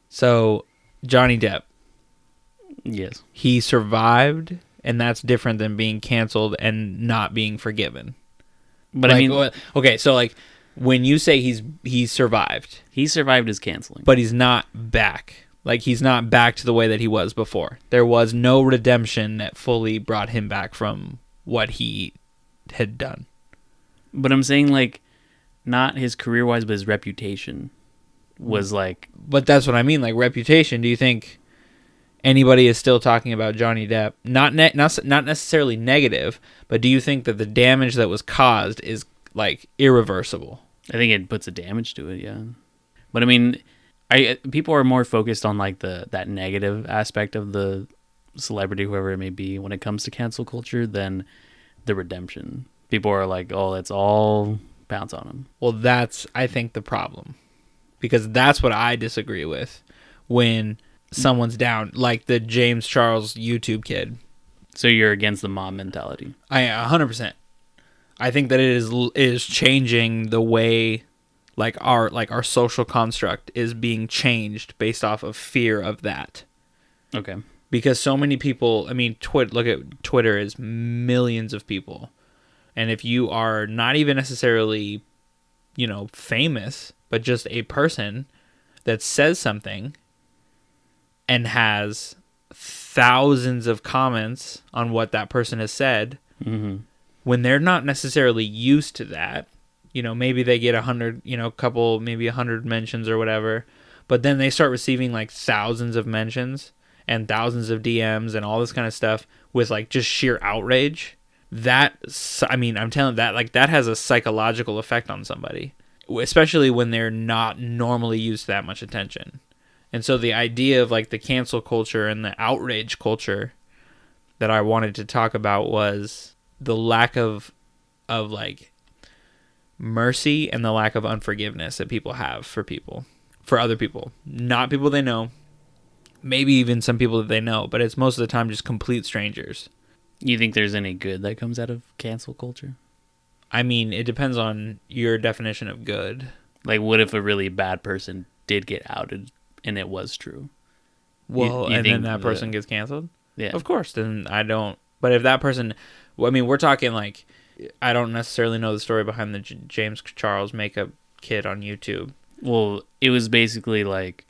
So Johnny Depp, Yes. he survived, and that's different than being canceled and not being forgiven. But Like, I mean, okay, so like when you say he's survived, he survived his canceling. but he's not back. Like, he's not back to the way that he was before. There was no redemption that fully brought him back from what he had done. But I'm saying, like, not his career-wise, but his reputation was like... But that's what I mean, like, reputation. Do you think anybody is still talking about Johnny Depp? Not necessarily negative, but do you think that the damage that was caused is, like, irreversible? I think it puts a damage to it, yeah. But I mean, people are more focused on like that negative aspect of the celebrity, whoever it may be, when it comes to cancel culture, than the redemption. People are like, oh, let's all bounce on him. Well, that's, I think, the problem. Because that's what I disagree with when someone's down, like the James Charles YouTube kid. So you're against the mob mentality? 100%. I think that it is changing the way our social construct is being changed based off of fear of that. Okay. Because so many people, I mean, look at Twitter is millions of people. And if you are not even necessarily, famous, but just a person that says something and has thousands of comments on what that person has said, Mm-hmm. when they're not necessarily used to that, maybe they get 100, maybe 100 mentions or whatever, but then they start receiving like thousands of mentions and thousands of DMs and all this kind of stuff with like just sheer outrage. I'm telling that, like, that has a psychological effect on somebody, especially when they're not normally used to that much attention. And so the idea of like the cancel culture and the outrage culture that I wanted to talk about was the lack of like mercy and the lack of unforgiveness that people have for other people, not people they know, maybe even some people that they know, but it's most of the time just complete strangers. You think there's any good that comes out of cancel culture? I mean, it depends on your definition of good. Like, what if a really bad person did get outed and it was true? Well, you and then that person gets canceled? Yeah. Of course, then I don't. But if that person, I mean, we're talking like, I don't necessarily know the story behind the James Charles makeup kid on YouTube. Well, it was basically like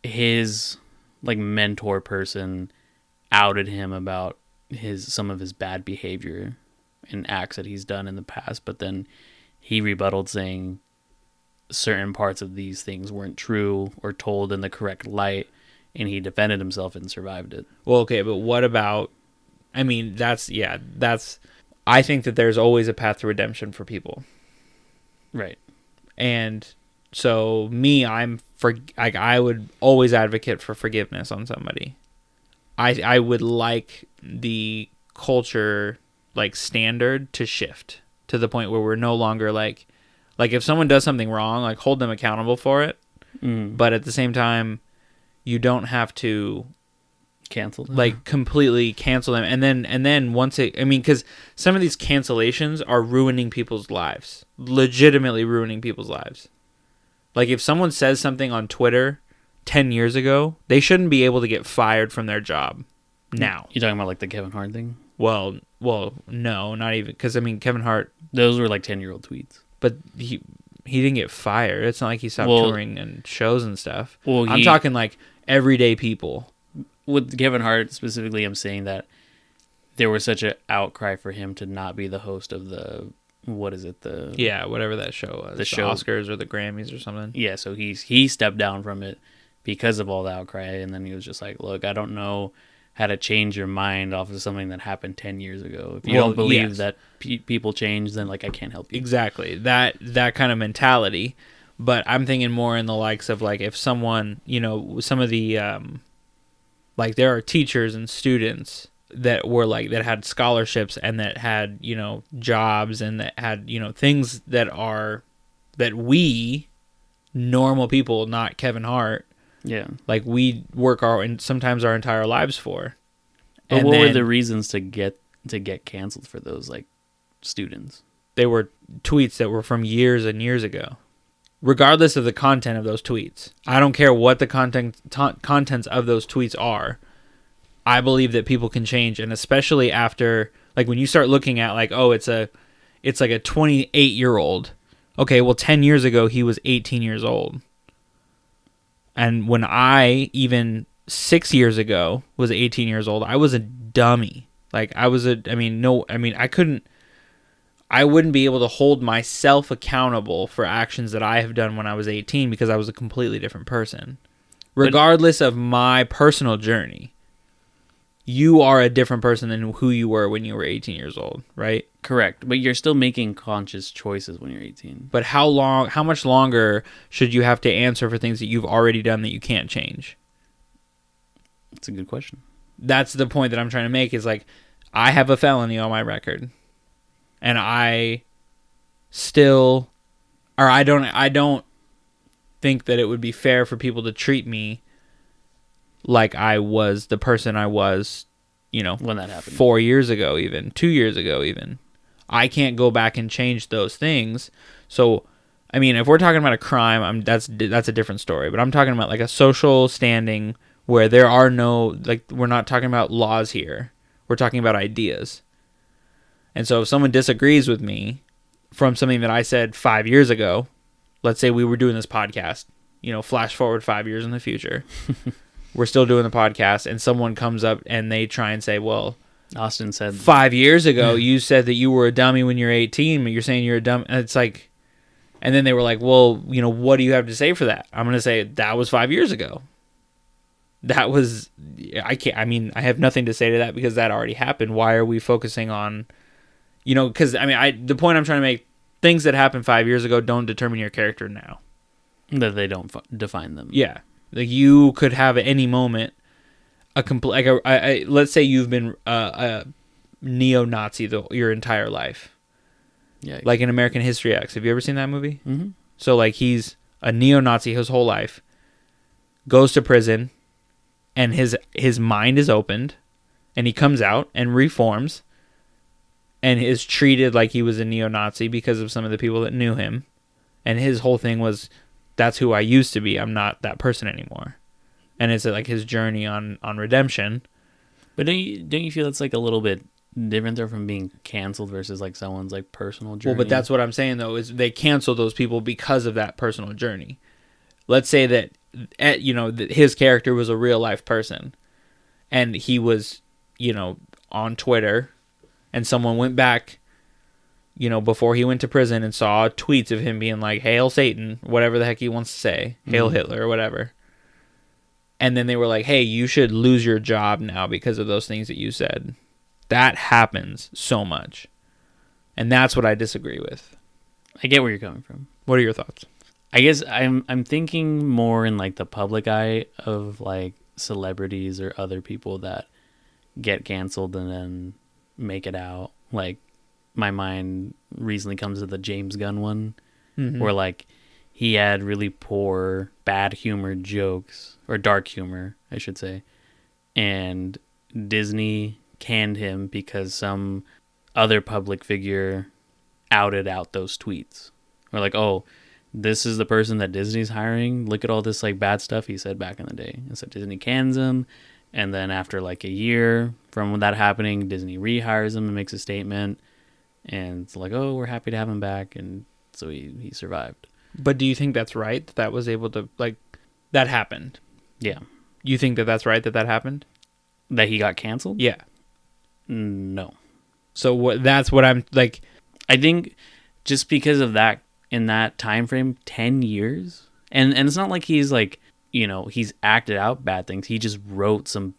his like mentor person outed him about some of his bad behavior and acts that he's done in the past, but then he rebutted saying certain parts of these things weren't true or told in the correct light, and he defended himself and survived it. Well, okay, but what about, I mean, I think that there's always a path to redemption for people. Right. And so I would always advocate for forgiveness on somebody. I would like the culture, like, standard to shift to the point where we're no longer like if someone does something wrong, like, hold them accountable for it. But at the same time, you don't have to cancel them. Like, completely cancel them. And then once because some of these cancellations are ruining people's lives, legitimately ruining people's lives. Like, if someone says something on Twitter 10 years ago, they shouldn't be able to get fired from their job now. You talking about like the Kevin Hart thing? Well, no, not even, because I mean, Kevin Hart, those were like 10-year-old tweets. But he didn't get fired. It's not like he stopped touring and shows and stuff. Well, I'm talking like everyday people. With Kevin Hart specifically, I'm saying that there was such an outcry for him to not be the host of the, what is it? Whatever that show was. The Oscars or the Grammys or something. Yeah, so he stepped down from it because of all the outcry, and then he was just like, look, I don't know how to change your mind off of something that happened 10 years ago. If you don't believe that people change, then like I can't help you. Exactly. That kind of mentality. But I'm thinking more in the likes of like if someone, some of the like there are teachers and students that were like that had scholarships and that had, jobs and that had, things that we normal people, not Kevin Hart, like we work sometimes our entire lives for. But what were the reasons to get canceled for those like students? They were tweets that were from years and years ago. regardless of the content of those tweets. I don't care what the contents of those tweets are. I believe that people can change, and especially after, like, when you start looking at, like, oh, it's like a 28-year-old. Okay, well, 10 years ago, he was 18 years old. And when I, even 6 years ago, was 18 years old, I was a dummy. Like, I wouldn't be able to hold myself accountable for actions that I have done when I was 18 because I was a completely different person. Regardless of my personal journey, you are a different person than who you were when you were 18 years old, right? Correct. But you're still making conscious choices when you're 18. But how much longer should you have to answer for things that you've already done that you can't change? That's a good question. That's the point that I'm trying to make, is like, I have a felony on my record. And I don't think that it would be fair for people to treat me like I was the person I was, when that happened, 4 years ago, even 2 years ago, even. I can't go back and change those things. So, I mean, if we're talking about a crime, that's a different story. But I'm talking about like a social standing where there are no, like, we're not talking about laws here. We're talking about ideas. And so if someone disagrees with me from something that I said 5 years ago, let's say we were doing this podcast, flash forward 5 years in the future, we're still doing the podcast, and someone comes up and they try and say, well, Austin said 5 years ago, you said that you were a dummy when you're 18, but you're saying you're a dummy. And it's like, and then they were like, well, what do you have to say for that? I'm going to say that was 5 years ago. That was, I have nothing to say to that because that already happened. Why are we focusing on, because the point I'm trying to make, things that happened 5 years ago don't determine your character now. That they don't define them. Yeah. Like, you could have at any moment let's say you've been a neo-Nazi your entire life. Yeah. Like in American History X. Have you ever seen that movie? Mm-hmm. So, like, he's a neo-Nazi his whole life, goes to prison, and his mind is opened, and he comes out and reforms, and is treated like he was a neo-Nazi because of some of the people that knew him. And his whole thing was, that's who I used to be. I'm not that person anymore. And it's like his journey on redemption. But don't you feel it's like a little bit different though from being canceled versus like someone's like personal journey? Well, but that's what I'm saying though, is they cancel those people because of that personal journey. Let's say that his character was a real life person, and he was on Twitter, and someone went back before he went to prison and saw tweets of him being like, "Hail Satan," whatever the heck he wants to say, "Hail Hitler," or whatever. And then they were like, hey, you should lose your job now because of those things that you said. That happens so much. And that's what I disagree with. I get where you're coming from. What are your thoughts? I guess I'm thinking more in like the public eye of like celebrities or other people that get canceled and then make it out. Like, my mind recently comes to the James Gunn one, where like he had really poor, bad humored jokes, or dark humor, I should say. And Disney canned him because some other public figure outed out those tweets. Or like, oh, this is the person that Disney's hiring. Look at all this like bad stuff he said back in the day. And so Disney cans him. And then after like a year from that happening, Disney rehires him and makes a statement. And it's like, oh, we're happy to have him back. And so he survived. But do you think that's right? That was able to, like, that happened? Yeah. You think that that's right that happened? That he got canceled? Yeah. No. So that's what I'm, like... I think just because of that, in that time frame, 10 years, and it's not like he's, like, he's acted out bad things. He just wrote some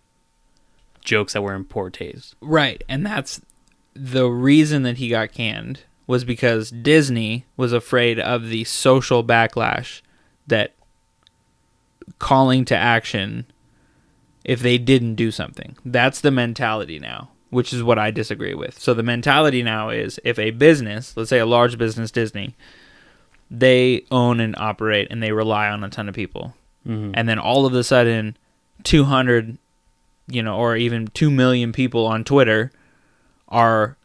jokes that were in poor taste. Right, and that's the reason that he got canned was because Disney was afraid of the social backlash that calling to action if they didn't do something. That's the mentality now, which is what I disagree with. So the mentality now is if a business, let's say a large business, Disney, they own and operate and they rely on a ton of people. Mm-hmm. And then all of a sudden 200, or even 2 million people on Twitter are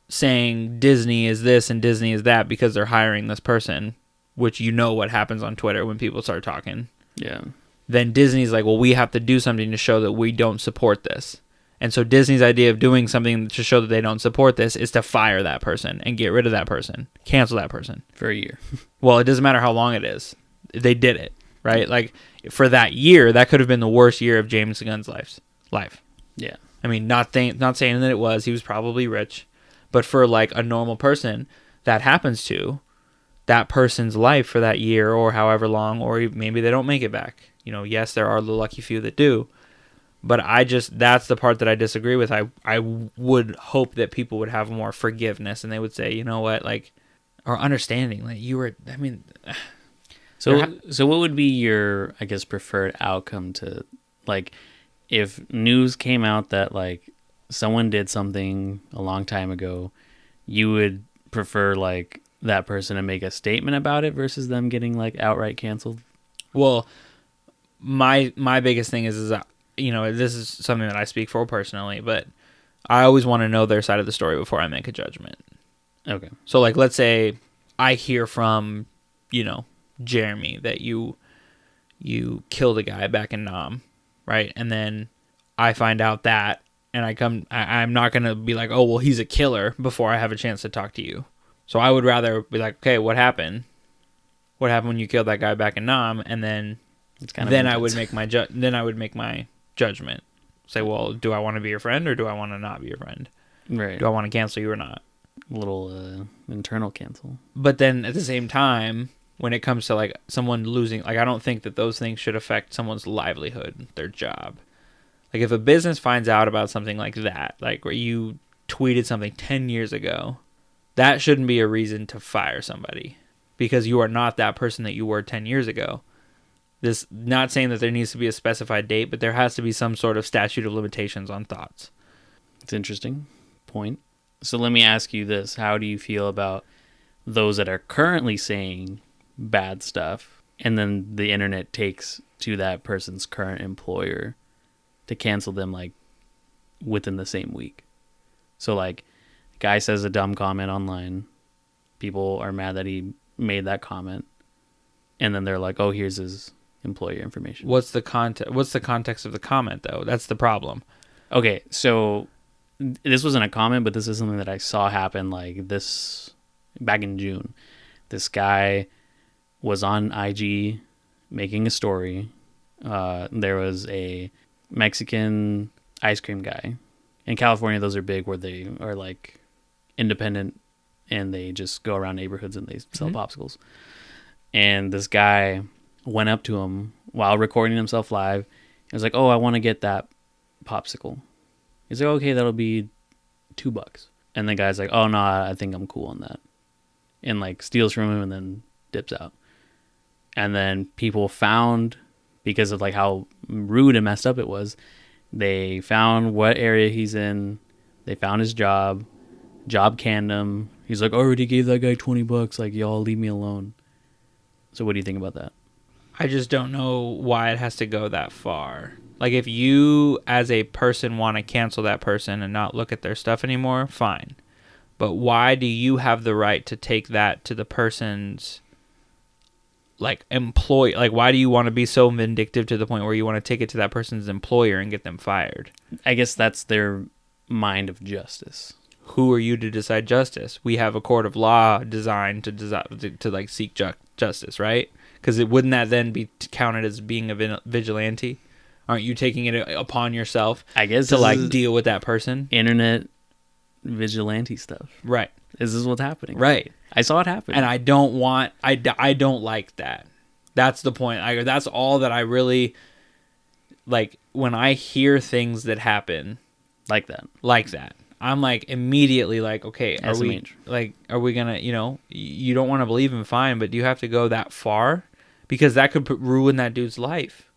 saying Disney is this and Disney is that because they're hiring this person. which you know what happens on Twitter when people start talking. Yeah. Then Disney's like, well, we have to do something to show that we don't support this. And so Disney's idea of doing something to show that they don't support this is to fire that person and get rid of that person, cancel that person. For a year. Well, it doesn't matter how long it is. They did it, right? Like, for that year, that could have been the worst year of James Gunn's life. Yeah. I mean, not saying that it was. He was probably rich. But for, like, a normal person that happens to, that person's life for that year or however long, or maybe they don't make it back. You know, yes, there are the lucky few that do. But that's the part that I disagree with. I would hope that people would have more forgiveness and they would say, you know what, like, or understanding. Like, So what would be your, I guess, preferred outcome to, like, if news came out that, like, someone did something a long time ago, you would prefer, like, that person to make a statement about it versus them getting, like, outright canceled? Well, my biggest thing is that, you know, this is something that I speak for personally, but I always want to know their side of the story before I make a judgment. Okay. So, like, let's say I hear from, you know, Jeremy that you killed a guy back in Nam, right? And then I find out that, and I'm not going to be like, oh, well, he's a killer before I have a chance to talk to you. So I would rather be like, okay, what happened? What happened when you killed that guy back in Nam? And then I would make my judgment. Say, well, do I want to be your friend or do I want to not be your friend? Right. Do I want to cancel you or not? A little internal cancel. But then at the same time, when it comes to, like, someone losing, like, I don't think that those things should affect someone's livelihood, their job. Like, if a business finds out about something like that, like where you tweeted something 10 years ago, that shouldn't be a reason to fire somebody because you are not that person that you were 10 years ago. This, not saying that there needs to be a specified date, but there has to be some sort of statute of limitations on thoughts. It's an interesting point. So let me ask you this. How do you feel about those that are currently saying bad stuff and then the internet takes to that person's current employer to cancel them, like, within the same week? So, like, guy says a dumb comment online. People are mad that he made that comment. And then they're like, oh, here's his employer information. What's the context of the comment, though? That's the problem. Okay, so this wasn't a comment, but this is something that I saw happen, like, this back in June. This guy was on IG making a story. There was a Mexican ice cream guy. In California, those are big, where they are, like, independent and they just go around neighborhoods and they sell popsicles. And this guy went up to him while recording himself live. He was like, oh, I want to get that popsicle. He's like, okay, that'll be $2. And the guy's like, oh, no, I think I'm cool on that. And, like, steals from him and then dips out. And then people found, because of, like, how rude and messed up it was, they found what area he's in. They found his job canned him. He's like, I already gave that guy $20. Like, y'all leave me alone. So what do you think about that? I just don't know why it has to go that far. Like, if you, as a person, want to cancel that person and not look at their stuff anymore, fine. But why do you have the right to take that to the person's, like, employee? Like, why do you want to be so vindictive to the point where you want to take it to that person's employer and get them fired? I guess that's their mind of justice. Who are you to decide justice? We have a court of law designed to like, seek justice, right? Because wouldn't that then be counted as being a vigilante? Aren't you taking it upon yourself, I guess, to, like, deal with that person? Internet vigilante stuff. Right. This is what's happening. Right. I saw it happen. And I don't like that. That's the point. That's all that I really, like, when I hear things that happen like that. I'm like immediately like, okay, are SMH. we gonna, you know, you don't want to believe him, fine, but do you have to go that far? Because that could ruin that dude's life.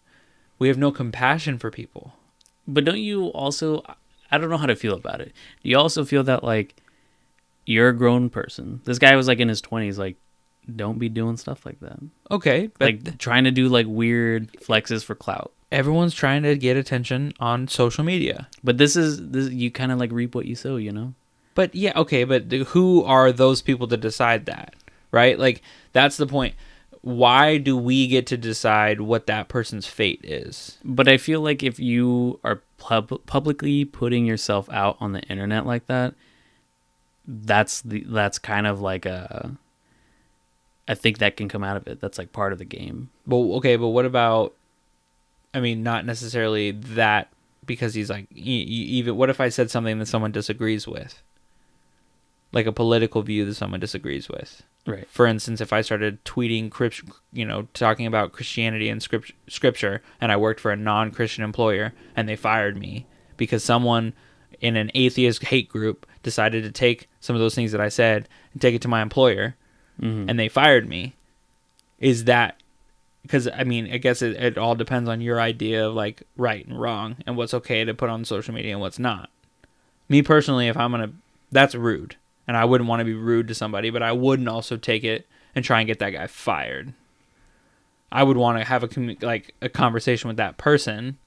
We have no compassion for people. But don't you also, I don't know how to feel about it. Do you also feel that, like, you're a grown person? This guy was, like, in his 20s, like, don't be doing stuff like that. Okay. But like, trying to do, like, weird flexes for clout. Everyone's trying to get attention on social media. But this you kind of, like, reap what you sow, you know? But yeah, okay, but who are those people to decide that, right? Like, that's the point. why do we get to decide what that person's fate is? But I feel like if you are publicly putting yourself out on the internet like that, that's kind of like I think that can come out of it. That's like part of the game. But okay, but what about, I mean, not necessarily that, because he's like, even what if I said something that someone disagrees with? Like a political view that someone disagrees with. Right. For instance, if I started tweeting, talking about Christianity and scripture, and I worked for a non-Christian employer, and they fired me because someone in an atheist hate group decided to take some of those things that I said and take it to my employer, and they fired me, is that, because, I mean, I guess it all depends on your idea of, like, right and wrong, and what's okay to put on social media and what's not. Me personally, if I'm going to, that's rude. And I wouldn't want to be rude to somebody, but I wouldn't also take it and try and get that guy fired. I would want to have a conversation with that person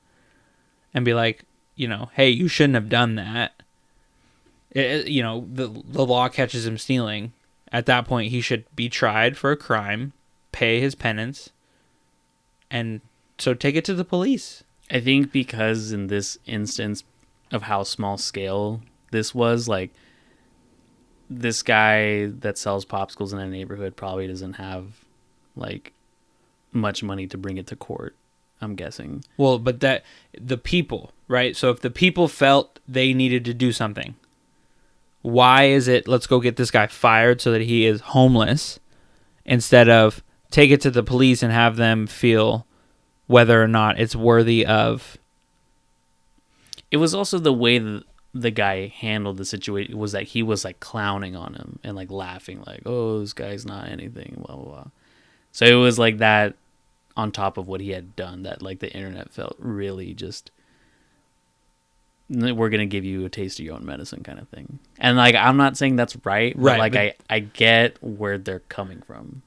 and be like, hey, you shouldn't have done that. The law catches him stealing. At that point, he should be tried for a crime, pay his penance, and so take it to the police. I think because in this instance of how small scale this was, like, this guy that sells popsicles in a neighborhood probably doesn't have, like, much money to bring it to court, I'm guessing. Well, but that, the people, right? So if the people felt they needed to do something, why is it, let's go get this guy fired so that he is homeless, instead of take it to the police and have them feel whether or not it's worthy of... It was also the way that the guy handled the situation, was that he was like clowning on him and like laughing, like, oh, this guy's not anything, blah blah blah. So it was like that on top of what he had done, that like the internet felt really just, we're gonna give you a taste of your own medicine kind of thing. And like, I'm not saying that's right, but like, I get where they're coming from.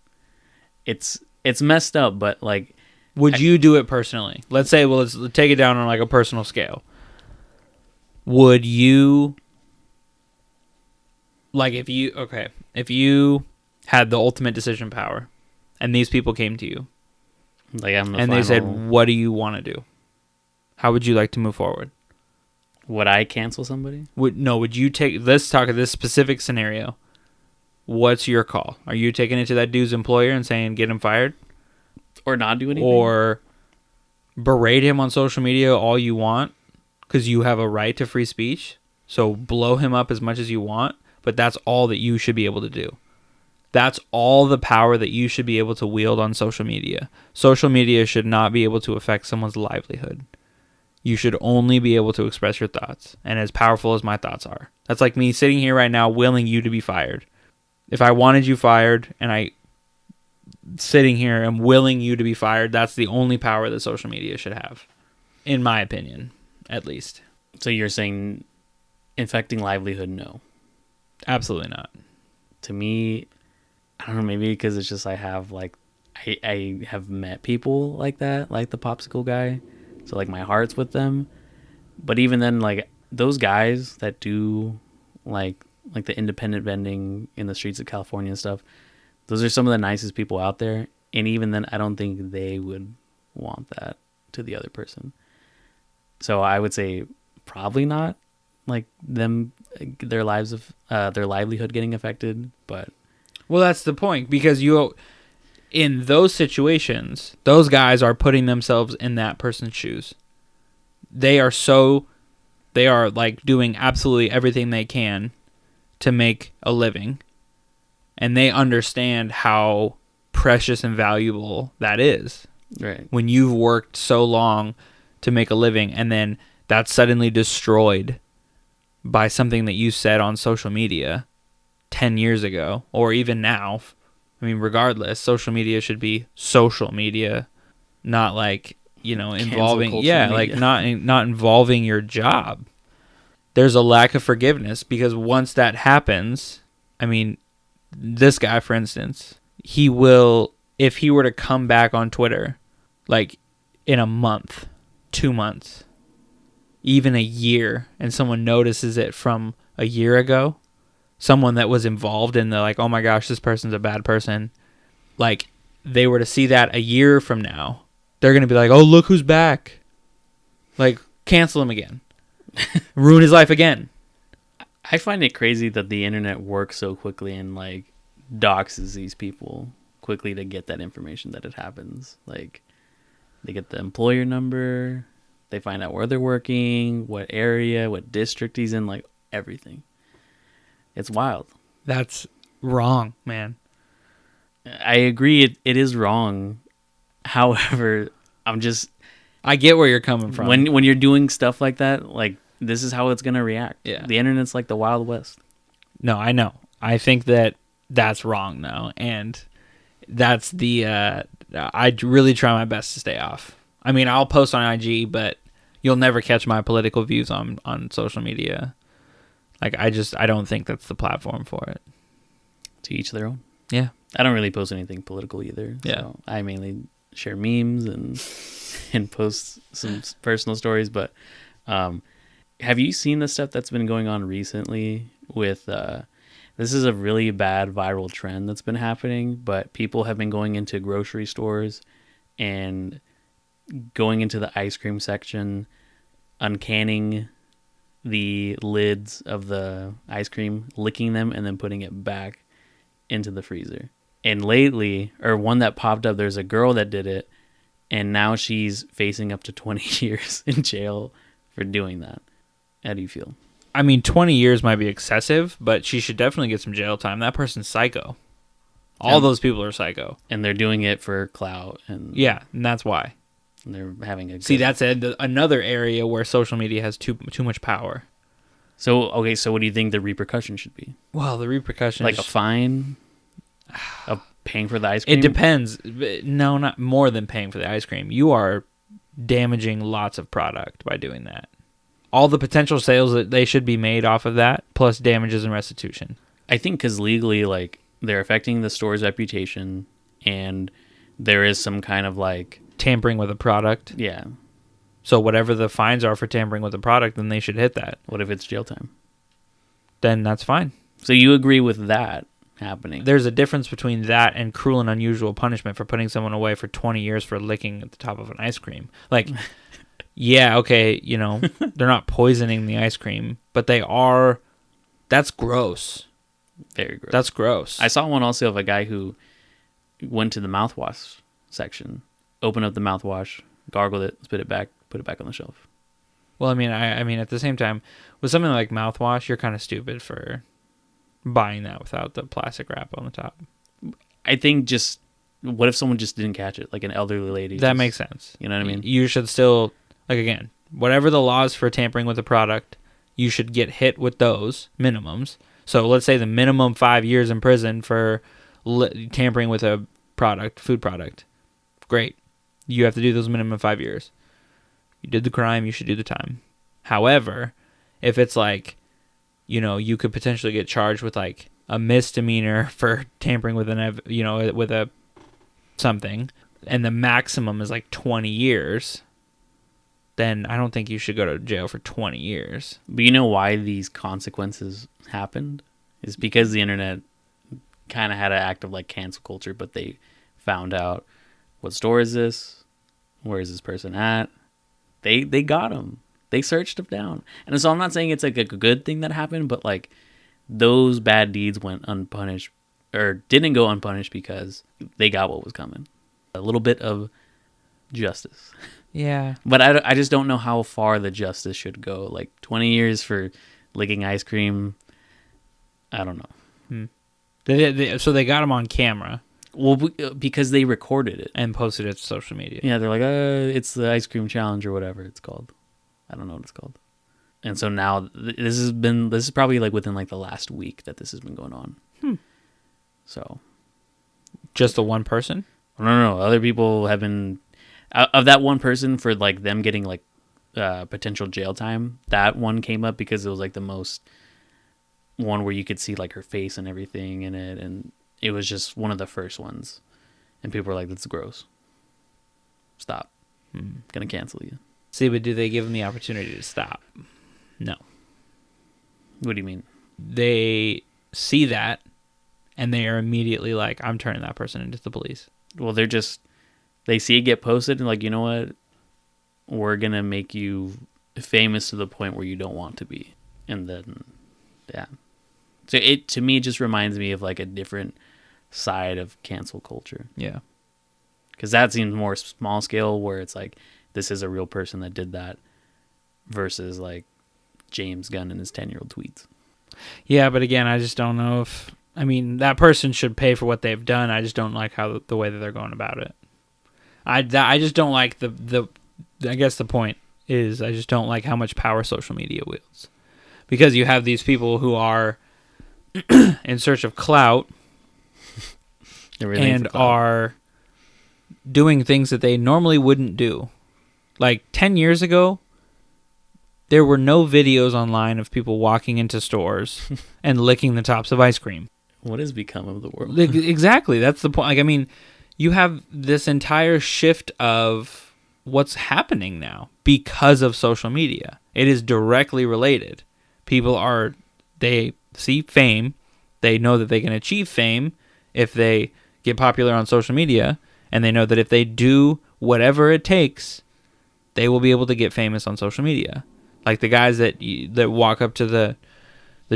It's messed up, but like, would you do it personally? Let's say, well, let's take it down on like a personal scale. Would you, like, if you had the ultimate decision power and these people came to you, like, they said, what do you want to do? How would you like to move forward? Would I cancel somebody? Would you take, let's talk of this specific scenario. What's your call? Are you taking it to that dude's employer and saying, get him fired? Or not do anything? Or berate him on social media all you want? Because you have a right to free speech, so blow him up as much as you want, but that's all that you should be able to do. That's all the power that you should be able to wield on social media. Social media should not be able to affect someone's livelihood. You should only be able to express your thoughts, and as powerful as my thoughts are. That's like me sitting here right now willing you to be fired. If I wanted you fired, and I sitting here and willing you to be fired, that's the only power that social media should have, in my opinion. At least. So you're saying infecting livelihood, no? Absolutely not. To me, I don't know, maybe because it's just I have met people like that, like the popsicle guy. So like my heart's with them. But even then, like those guys that do like the independent vending in the streets of California and stuff, those are some of the nicest people out there. And even then, I don't think they would want that to the other person. So I would say probably not, like them, their livelihood getting affected. But well, that's the point, because in those situations, those guys are putting themselves in that person's shoes. They are like doing absolutely everything they can to make a living, and they understand how precious and valuable that is. Right. When you've worked so long to make a living, and then that's suddenly destroyed by something that you said on social media 10 years ago, or even now. I mean, regardless, social media should be social media, not like, involving, like not involving your job. There's a lack of forgiveness, because once that happens, I mean, this guy, for instance, he will, if he were to come back on Twitter, like in a month, 2 months, even a year, and someone notices it from a year ago, someone that was involved in the, like, oh my gosh, this person's a bad person, like, they were to see that a year from now, they're going to be like, oh, look who's back. Like, cancel him again. Ruin his life again. I find it crazy that the internet works so quickly and like doxes these people quickly to get that information that it happens. Like, they get the employer number, they find out where they're working, what area, what district he's in, like everything. It's wild. That's wrong, man. I agree it is wrong. However, I get where you're coming from. when you're doing stuff like that, like this is how it's going to react. Yeah. The internet's like the Wild West. No, I know. I think that's wrong now, and that's I really try my best to stay off. I mean, I'll post on IG, but you'll never catch my political views on social media. Like, I don't think that's the platform for it. To each their own. Yeah. I don't really post anything political either. Yeah. So I mainly share memes and post some personal stories. But have you seen the stuff that's been going on recently with this is a really bad viral trend that's been happening, but people have been going into grocery stores and going into the ice cream section, uncanning the lids of the ice cream, licking them, and then putting it back into the freezer. And lately, or one that popped up, there's a girl that did it, and now she's facing up to 20 years in jail for doing that. How do you feel? I mean, 20 years might be excessive, but she should definitely get some jail time. That person's psycho. All those people are psycho. And they're doing it for clout. And yeah, and that's why. And they're having a... See, that's another area where social media has too much power. So, okay, so what do you think the repercussions should be? Well, the repercussions... Like a fine? Of paying for the ice cream? It depends. No, not more than paying for the ice cream. You are damaging lots of product by doing that. All the potential sales that they should be made off of that, plus damages and restitution. I think because legally, like, they're affecting the store's reputation, and there is some kind of, like... tampering with a product. Yeah. So whatever the fines are for tampering with a product, then they should hit that. What if it's jail time? Then that's fine. So you agree with that happening? There's a difference between that and cruel and unusual punishment for putting someone away for 20 years for licking at the top of an ice cream. Like... yeah, okay, you know, they're not poisoning the ice cream, but they are. That's gross. Very gross. That's gross. I saw one also of a guy who went to the mouthwash section, opened up the mouthwash, gargled it, spit it back, put it back on the shelf. Well, I mean, I mean, at the same time, with something like mouthwash, you're kind of stupid for buying that without the plastic wrap on the top. I think just, what if someone just didn't catch it, like an elderly lady? That makes sense. You know what I mean? You should still... Like, again, whatever the laws for tampering with a product, you should get hit with those minimums. So let's say the minimum 5 years in prison for tampering with a product, food product. Great. You have to do those minimum 5 years. You did the crime, you should do the time. However, if it's like, you know, you could potentially get charged with like a misdemeanor for tampering with with a something, and the maximum is like 20 years... then I don't think you should go to jail for 20 years. But you know why these consequences happened? It's because the internet kind of had an act of like cancel culture, but they found out, what store is this? Where is this person at? They got him. They searched him down. And so I'm not saying it's like a good thing that happened, but like those bad deeds went unpunished, or didn't go unpunished because they got what was coming. A little bit of justice. Yeah. But I just don't know how far the justice should go. Like 20 years for licking ice cream. I don't know. So they got him on camera. Well, because they recorded it. And posted it to social media. Yeah, they're like, it's the ice cream challenge or whatever it's called. I don't know what it's called. And so now this is probably like within like the last week that this has been going on. So. Just the one person? No. Other people have been... Of that one person, for like them getting like potential jail time, that one came up because it was like the most one where you could see like her face and everything in it, and it was just one of the first ones, and people were like, "That's gross. Stop. Gonna cancel you." See, but do they give them the opportunity to stop? No. What do you mean? They see that, and they are immediately like, "I'm turning that person into the police." Well, they see it get posted and like, you know what? We're going to make you famous to the point where you don't want to be. And then, yeah. So it, to me, just reminds me of like a different side of cancel culture. Yeah. Because that seems more small scale, where it's like, this is a real person that did that, versus like James Gunn and his 10-year-old tweets. Yeah, but again, I just don't know if... I mean, that person should pay for what they've done. I just don't like how the way that they're going about it. I just don't like the I guess the point is I just don't like how much power social media wields. Because you have these people who are in search of clout and are doing things that they normally wouldn't do. Like 10 years ago, there were no videos online of people walking into stores and licking the tops of ice cream. What has become of the world? Exactly. That's the point. Like, I mean, you have this entire shift of what's happening now because of social media. It is directly related. They see fame. They know that they can achieve fame if they get popular on social media. And they know that if they do whatever it takes, they will be able to get famous on social media. Like the guys that walk up to the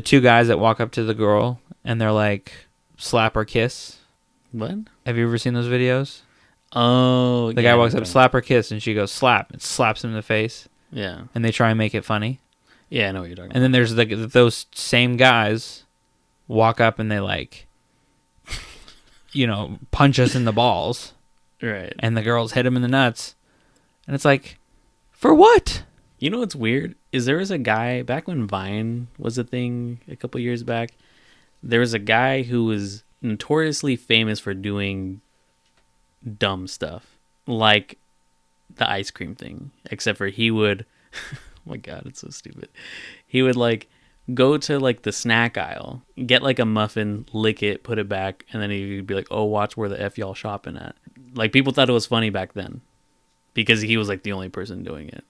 two guys that walk up to the girl and they're like, slap or kiss. What? Have you ever seen those videos? Oh, the guy walks up, slap or kiss, and she goes, slap, and slaps him in the face. Yeah. And they try and make it funny. Yeah, I know what you're talking about. And then there's those same guys walk up and they like, punch us in the balls. Right. And the girls hit him in the nuts. And it's like, for what? You know what's weird? Is there was a guy, back when Vine was a thing a couple years back, there was a guy who was notoriously famous for doing dumb stuff. Like the ice cream thing. Except for he would... oh my god, it's so stupid. He would like go to like the snack aisle, get like a muffin, lick it, put it back, and then he'd be like, oh, watch where the F y'all shopping at. Like people thought it was funny back then. Because he was like the only person doing it.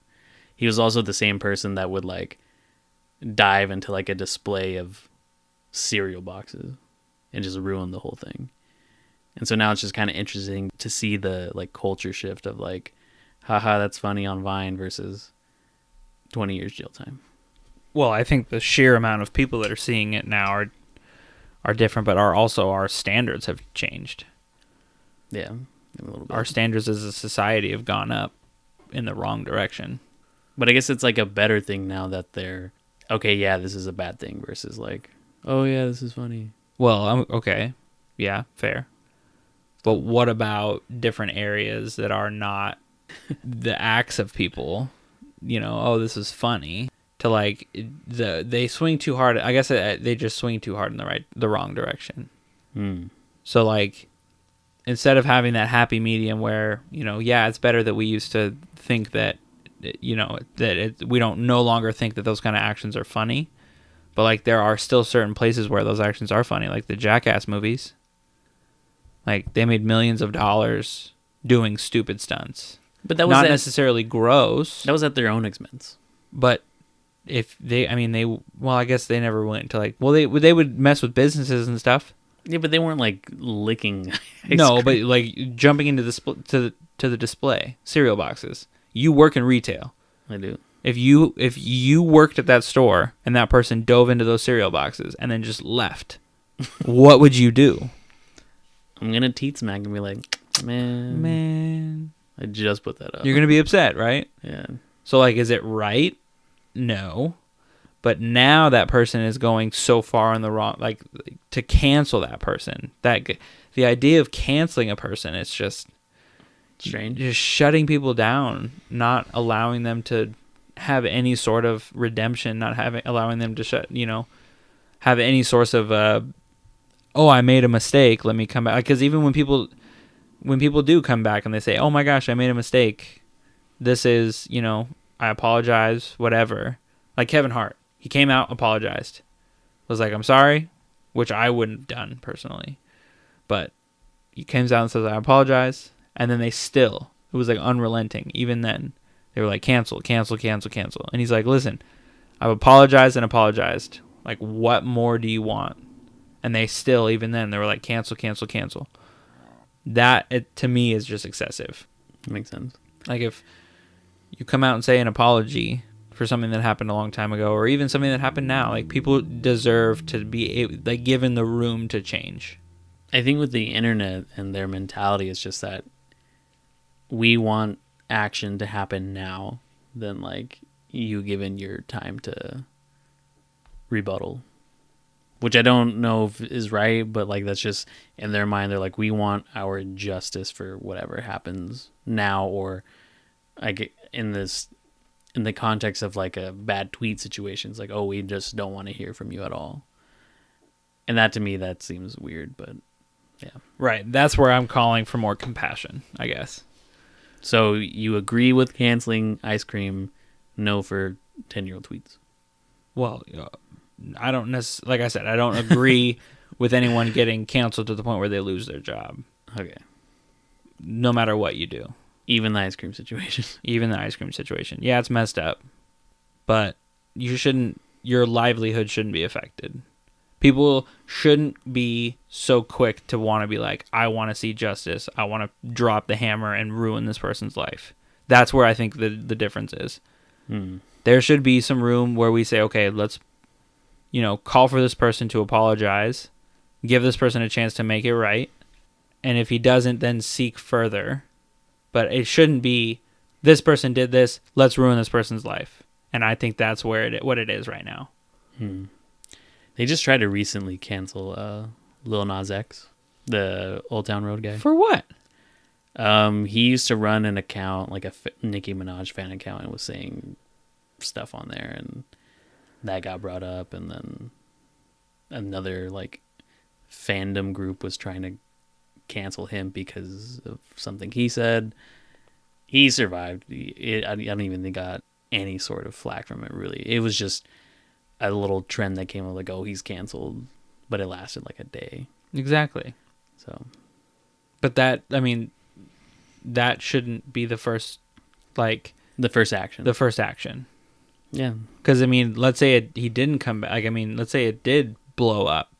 He was also the same person that would like dive into like a display of cereal boxes and just ruin the whole thing. And so now it's just kind of interesting to see the like culture shift of like, haha, that's funny on Vine versus 20 years jail time. Well, I think the sheer amount of people that are seeing it now are different, but our standards have changed. Yeah, a little bit. Our standards as a society have gone up in the wrong direction. But I guess it's like a better thing now that they're, okay, yeah, this is a bad thing versus like, oh yeah, this is funny. Well, okay. Yeah, fair. But what about different areas that are not the acts of people, oh, this is funny, to like, they swing too hard. I guess they just swing too hard in the wrong direction. So like, instead of having that happy medium where, yeah, it's better that we used to think that, we don't no longer think that those kind of actions are funny. But like, there are still certain places where those actions are funny, like the Jackass movies. Like, they made millions of dollars doing stupid stunts. But that was not necessarily gross. That was at their own expense. But if I guess they never went to like, well, they would mess with businesses and stuff. Yeah, but they weren't like licking. No, but like jumping into to the display cereal boxes. You work in retail. I do. If you worked at that store and that person dove into those cereal boxes and then just left, what would you do? I'm gonna teat smack and be like, man, I just put that up. You're gonna be upset, right? Yeah. So like, is it right? No. But now that person is going so far in the wrong, like, to cancel that person. The idea of canceling a person, it's just strange. Just shutting people down, not allowing them to have any sort of redemption, allowing them to have any source of, oh, I made a mistake, let me come back. Because even when people do come back and they say, oh my gosh, I made a mistake, this is, I apologize, whatever. Like Kevin Hart. He came out, apologized. Was like, I'm sorry, which I wouldn't have done personally. But he comes out and says, I apologize. And then it was like unrelenting. Even then, they were like, cancel. And he's like, listen, I've apologized and apologized. Like, what more do you want? And they still, even then, they were like, cancel. to me is just excessive. Makes sense. Like if you come out and say an apology for something that happened a long time ago, or even something that happened now, like people deserve to be like given the room to change. I think with the internet and their mentality, it's just that we want action to happen now than like you given your time to rebuttal, which I don't know if is right, but like that's just in their mind. They're like, we want our justice for whatever happens now, or like in the context of like a bad tweet situation, it's like, oh, we just don't want to hear from you at all. And that to me, that seems weird, but yeah. Right. That's where I'm calling for more compassion, I guess. So you agree with canceling ice cream, no for 10-year-old tweets? Well, I don't like I said, I don't agree with anyone getting canceled to the point where they lose their job. Okay. No matter what you do. Even the ice cream situation. Even the ice cream situation. Yeah, it's messed up. But your livelihood shouldn't be affected. People shouldn't be so quick to want to be like, I want to see justice. I want to drop the hammer and ruin this person's life. That's where I think the difference is. There should be some room where we say, okay, let's, call for this person to apologize, give this person a chance to make it right. And if he doesn't, then seek further. But it shouldn't be, this person did this, let's ruin this person's life. And I think that's what it is right now. They just tried to recently cancel Lil Nas X, the Old Town Road guy. For what? He used to run an account, like a Nicki Minaj fan account, and was saying stuff on there, and that got brought up, and then another like fandom group was trying to cancel him because of something he said. He survived. I don't even think got any sort of flack from it, really. It was just a little trend that came up, like, oh, he's canceled, but it lasted like a day. Exactly. So, but that shouldn't be the first, like, the first action. Yeah. Because let's say he didn't come back. Like, let's say it did blow up,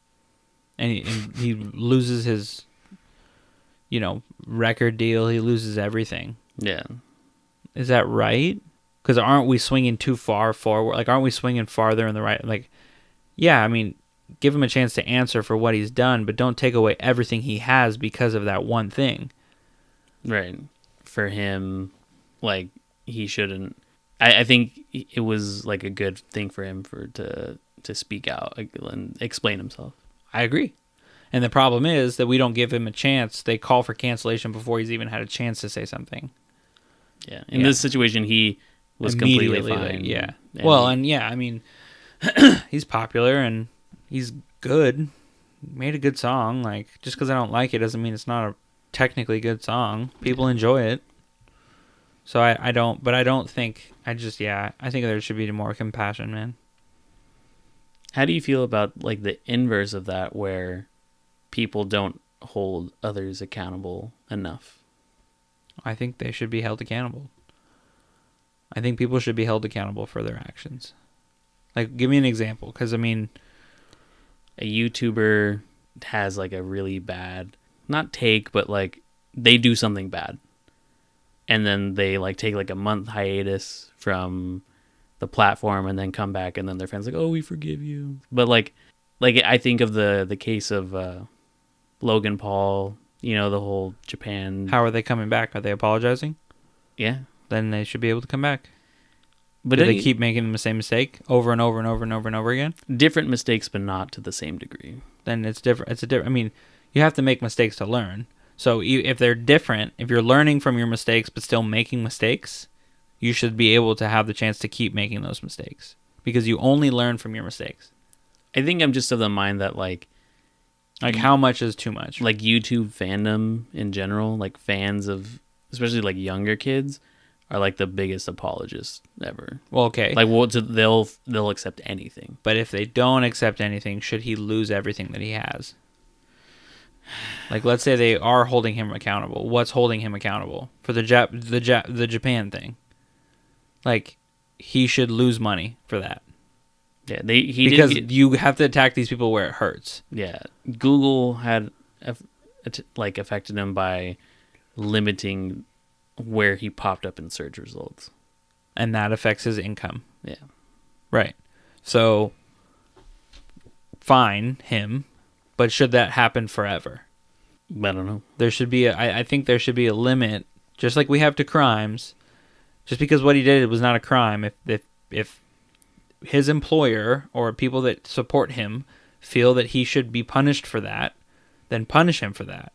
and he loses his, record deal. He loses everything. Yeah. Is that right? Because aren't we swinging too far forward? Like, aren't we swinging farther in the right? Like, yeah, give him a chance to answer for what he's done, but don't take away everything he has because of that one thing. Right. For him, like, he shouldn't. I think it was like a good thing for him to speak out and explain himself. I agree. And the problem is that we don't give him a chance. They call for cancellation before he's even had a chance to say something. Yeah. In this situation, he was completely fine. Yeah. He's popular and he's good. Made a good song. Like, just because I don't like it doesn't mean it's not a technically good song. People enjoy it. So I think there should be more compassion, man. How do you feel about like the inverse of that, where people don't hold others accountable enough? I think they should be held accountable. I think people should be held accountable for their actions. Like, give me an example, because a YouTuber has like a really bad, not take, but like they do something bad, and then they like take like a month hiatus from the platform and then come back, and then their fans like, oh, we forgive you. But like I think of the case of Logan Paul, the whole Japan. How are they coming back? Are they apologizing? Yeah. Then they should be able to come back. But do they keep making the same mistake over and over and over and over and over again? Different mistakes, but not to the same degree. Then it's different. You have to make mistakes to learn. So if they're different, if you're learning from your mistakes but still making mistakes, you should be able to have the chance to keep making those mistakes, because you only learn from your mistakes. I think I'm just of the mind that like how much is too much? Like YouTube fandom in general, like fans of especially like younger kids are like the biggest apologists ever. Well, okay. Like they'll accept anything. But if they don't accept anything, should he lose everything that he has? Like, let's say they are holding him accountable. What's holding him accountable for the Japan thing? Like, he should lose money for that. Yeah, because you have to attack these people where it hurts. Yeah, Google had like affected him by limiting where he popped up in search results. And that affects his income. Yeah. Right. So, fine him, but should that happen forever? I don't know. There should be I think there should be a limit, just like we have to crimes. Just because what he did was not a crime, if his employer or people that support him feel that he should be punished for that, then punish him for that.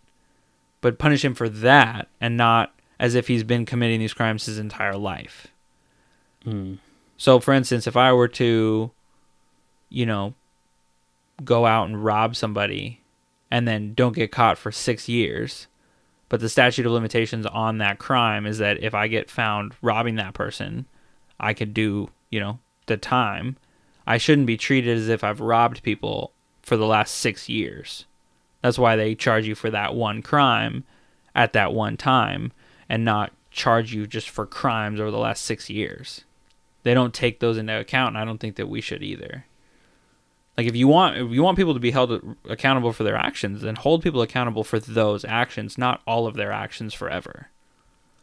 But punish him for that and not as if he's been committing these crimes his entire life. So, for instance, if I were to, go out and rob somebody and then don't get caught for 6 years, but the statute of limitations on that crime is that if I get found robbing that person, I could do, the time. I shouldn't be treated as if I've robbed people for the last 6 years. That's why they charge you for that one crime at that one time and not charge you just for crimes over the last 6 years. They don't take those into account, and I don't think that we should either. Like, if you want people to be held accountable for their actions, then hold people accountable for those actions, not all of their actions forever.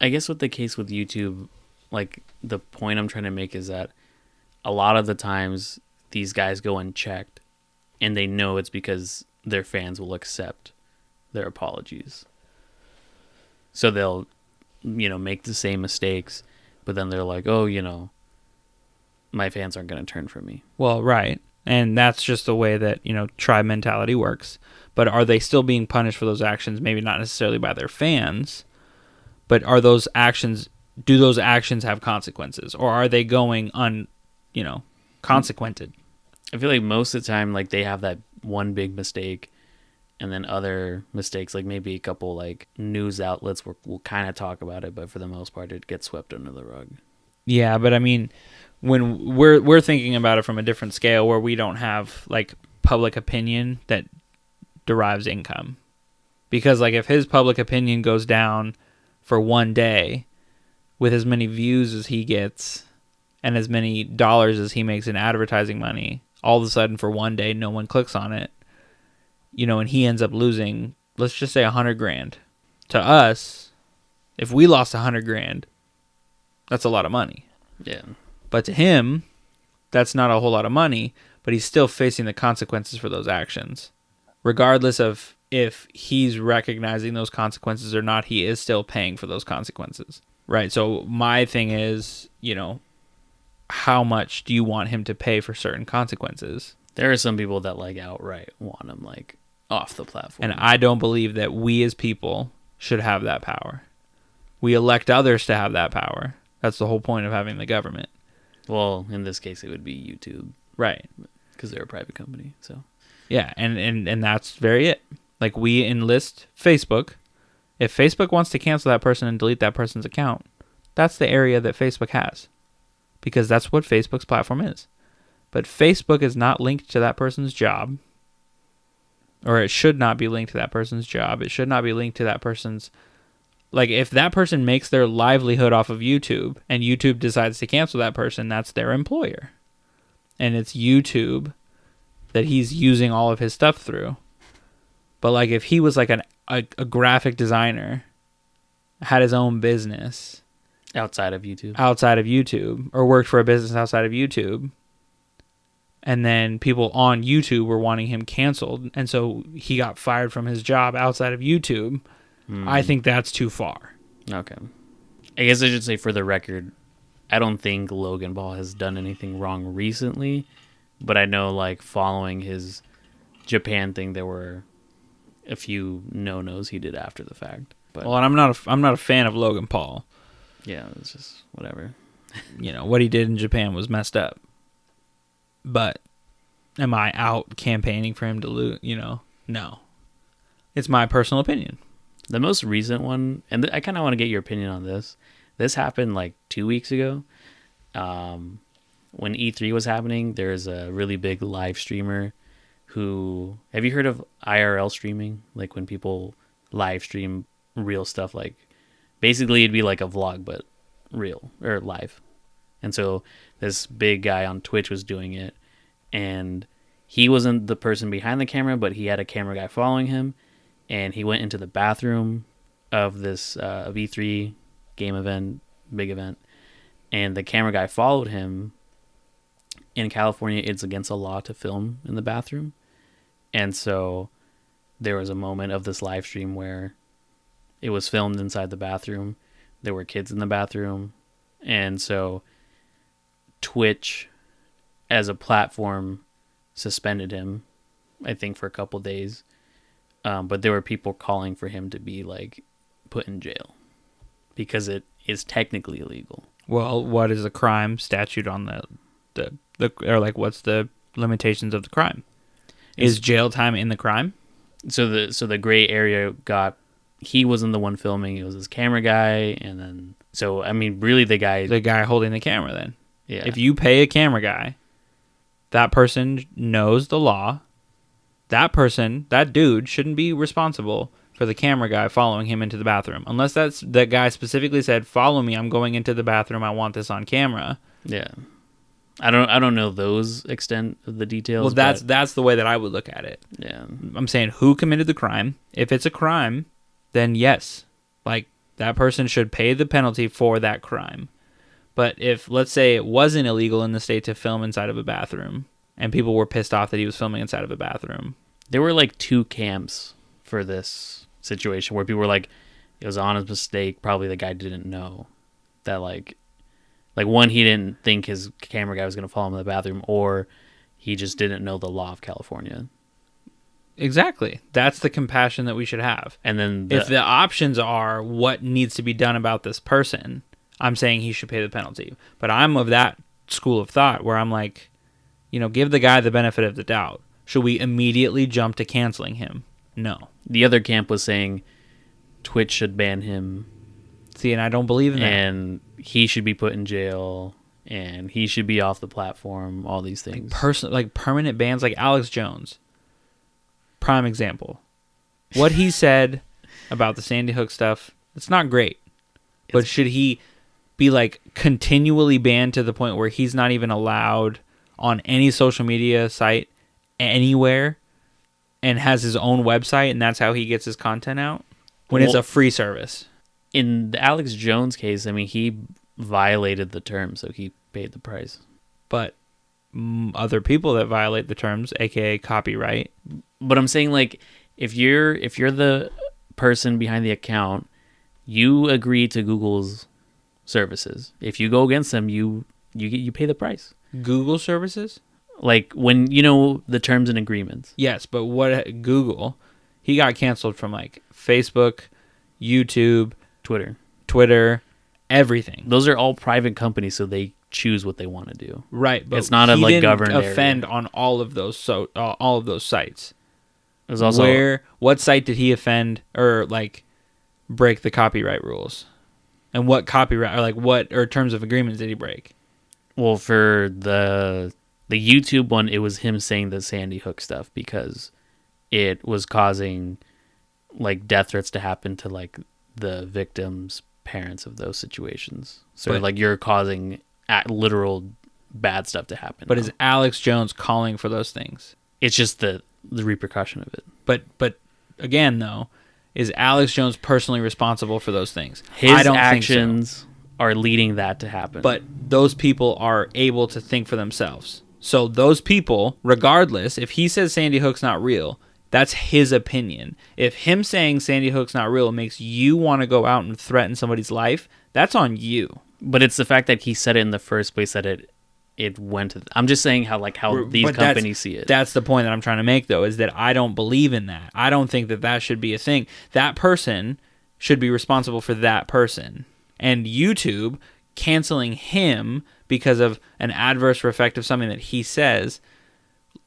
I guess with the case with YouTube, like, the point I'm trying to make is that a lot of the times these guys go unchecked, and they know it's because their fans will accept their apologies. So they'll, make the same mistakes, but then they're like, oh, my fans aren't going to turn from me. Well, right. And that's just the way that, tribe mentality works. But are they still being punished for those actions? Maybe not necessarily by their fans, but do those actions have consequences? Or are they going consequented? I feel like most of the time, like, they have that one big mistake, and then other mistakes, like maybe a couple like news outlets will kind of talk about it, but for the most part, it gets swept under the rug. Yeah, but I mean, when we're thinking about it from a different scale, where we don't have like public opinion that derives income, because like if his public opinion goes down for one day, with as many views as he gets and as many dollars as he makes in advertising money, all of a sudden for one day no one clicks on it, and he ends up losing, let's just say $100,000. To us, if we lost $100,000, that's a lot of money. Yeah. But to him, that's not a whole lot of money, but he's still facing the consequences for those actions. Regardless of if he's recognizing those consequences or not, he is still paying for those consequences. Right? So my thing is, how much do you want him to pay for certain consequences? There are some people that like outright want him like off the platform. And I don't believe that we as people should have that power. We elect others to have that power. That's the whole point of having the government. Well, in this case, it would be YouTube. Right. Because they're a private company. So. Yeah, and that's very it. Like, we enlist Facebook. If Facebook wants to cancel that person and delete that person's account, that's the area that Facebook has. Because that's what Facebook's platform is. But Facebook is not linked to that person's job. Or it should not be linked to that person's job. It should not be linked to that person's... Like, if that person makes their livelihood off of YouTube and YouTube decides to cancel that person, that's their employer. And it's YouTube that he's using all of his stuff through. But, like, if he was, like, a graphic designer, had his own business... Outside of YouTube. Or worked for a business outside of YouTube. And then people on YouTube were wanting him canceled. And so he got fired from his job outside of YouTube. I think that's too far. Okay. I guess I should say, for the record, I don't think Logan Paul has done anything wrong recently. But I know, like, following his Japan thing, there were a few no-nos he did after the fact. But, well, and I'm not a fan of Logan Paul. Yeah, it's just whatever. What he did in Japan was messed up. But am I out campaigning for him to lose? No. It's my personal opinion. The most recent one, and I kind of want to get your opinion on this. This happened like 2 weeks ago. When E3 was happening, there's a really big live streamer who... Have you heard of IRL streaming? Like when people live stream real stuff, like... Basically, it'd be like a vlog, but real, or live. And so this big guy on Twitch was doing it, and he wasn't the person behind the camera, but he had a camera guy following him, and he went into the bathroom of this V3 game event, big event, and the camera guy followed him. In California, it's against the law to film in the bathroom, and so there was a moment of this live stream where it was filmed inside the bathroom. There were kids in the bathroom, and so Twitch, as a platform, suspended him, I think, for a couple days. But there were people calling for him to be like put in jail because it is technically illegal. Well, what is the crime statute on the or like what's the limitations of the crime? Is jail time in the crime? So the gray area got, he wasn't the one filming, it was his camera guy, and then so I mean really the guy holding the camera then. Yeah. If you pay a camera guy, that person knows the law. That dude shouldn't be responsible for the camera guy following him into the bathroom. Unless that guy specifically said, "Follow me, I'm going into the bathroom, I want this on camera." Yeah. I don't know those extent of the details. Well, that's the way that I would look at it. Yeah. I'm saying who committed the crime. If it's a crime, then yes, like that person should pay the penalty for that crime. But if, let's say, it wasn't illegal in the state to film inside of a bathroom, and people were pissed off that he was filming inside of a bathroom. There were like two camps for this situation where people were like, it was an honest mistake. Probably the guy didn't know that like one, he didn't think his camera guy was going to follow him in the bathroom, or he just didn't know the law of California. Exactly. That's the compassion that we should have. And then if the options are what needs to be done about this person, I'm saying he should pay the penalty. But I'm of that school of thought where I'm like, give the guy the benefit of the doubt. Should we immediately jump to canceling him? No. The other camp was saying Twitch should ban him. See, and I don't believe in that. And he should be put in jail, and he should be off the platform, all these things. Like permanent bans, like Alex Jones. Prime example. What he said about the Sandy Hook stuff, it's not great. But should he be like continually banned to the point where he's not even allowed on any social media site anywhere and has his own website and that's how he gets his content out when it's a free service? In the Alex Jones case, I mean, he violated the terms, so he paid the price. But other people that violate the terms, aka copyright. But I'm saying, like, if you're the person behind the account, you agree to Google's services. If you go against them, you pay the price. Google services? Like when the terms and agreements. Yes, but what Google? He got canceled from like Facebook, YouTube, Twitter, everything. Those are all private companies, so they choose what they want to do. Right, but it's not a like governed area. Offend on all of those all of those sites. It was also what site did he offend or like break the copyright rules? And what copyright or terms of agreements did he break? Well, for the YouTube one, it was him saying the Sandy Hook stuff because it was causing like death threats to happen to like the victims' parents of those situations. So like you're causing literal bad stuff to happen. But is Alex Jones calling for those things? It's just the repercussion of it. But again, though, is Alex Jones personally responsible for those things? I don't actions think so. Are leading that to happen. But those people are able to think for themselves. So those people, regardless, if he says Sandy Hook's not real, that's his opinion. If him saying Sandy Hook's not real makes you want to go out and threaten somebody's life, that's on you. But it's the fact that he said it in the first place that it went to... I'm just saying how these companies see it. That's the point that I'm trying to make, though, is that I don't believe in that. I don't think that should be a thing. That person should be responsible for that person. And YouTube canceling him because of an adverse effect of something that he says,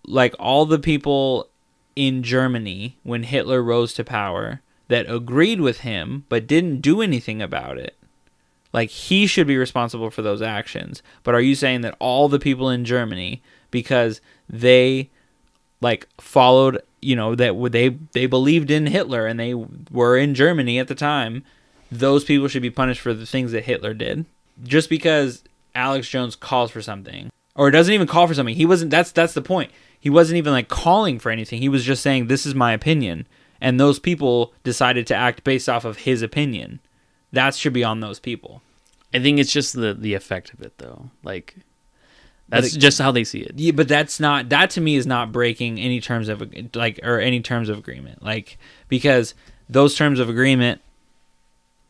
like all the people in Germany when Hitler rose to power that agreed with him but didn't do anything about it. Like, he should be responsible for those actions. But are you saying that all the people in Germany, because they like followed, that they believed in Hitler and they were in Germany at the time, those people should be punished for the things that Hitler did? Just because Alex Jones calls for something, or doesn't even call for something. He wasn't. That's the point. He wasn't even like calling for anything. He was just saying, "This is my opinion," and those people decided to act based off of his opinion. That should be on those people. I think it's just the effect of it, though. Like, that's just how they see it. Yeah, but that to me is not breaking any terms of any terms of agreement. Like, because those terms of agreement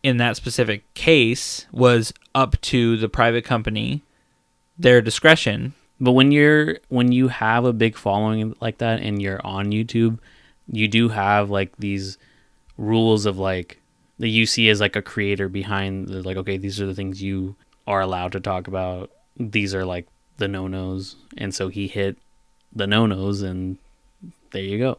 in that specific case was up to the private company, their discretion. But when you have a big following like that and you're on YouTube, you do have like these rules of like that you see as like a creator behind the, like, okay, these are the things you are allowed to talk about. These are like the no-nos. And so he hit the no-nos, and there you go.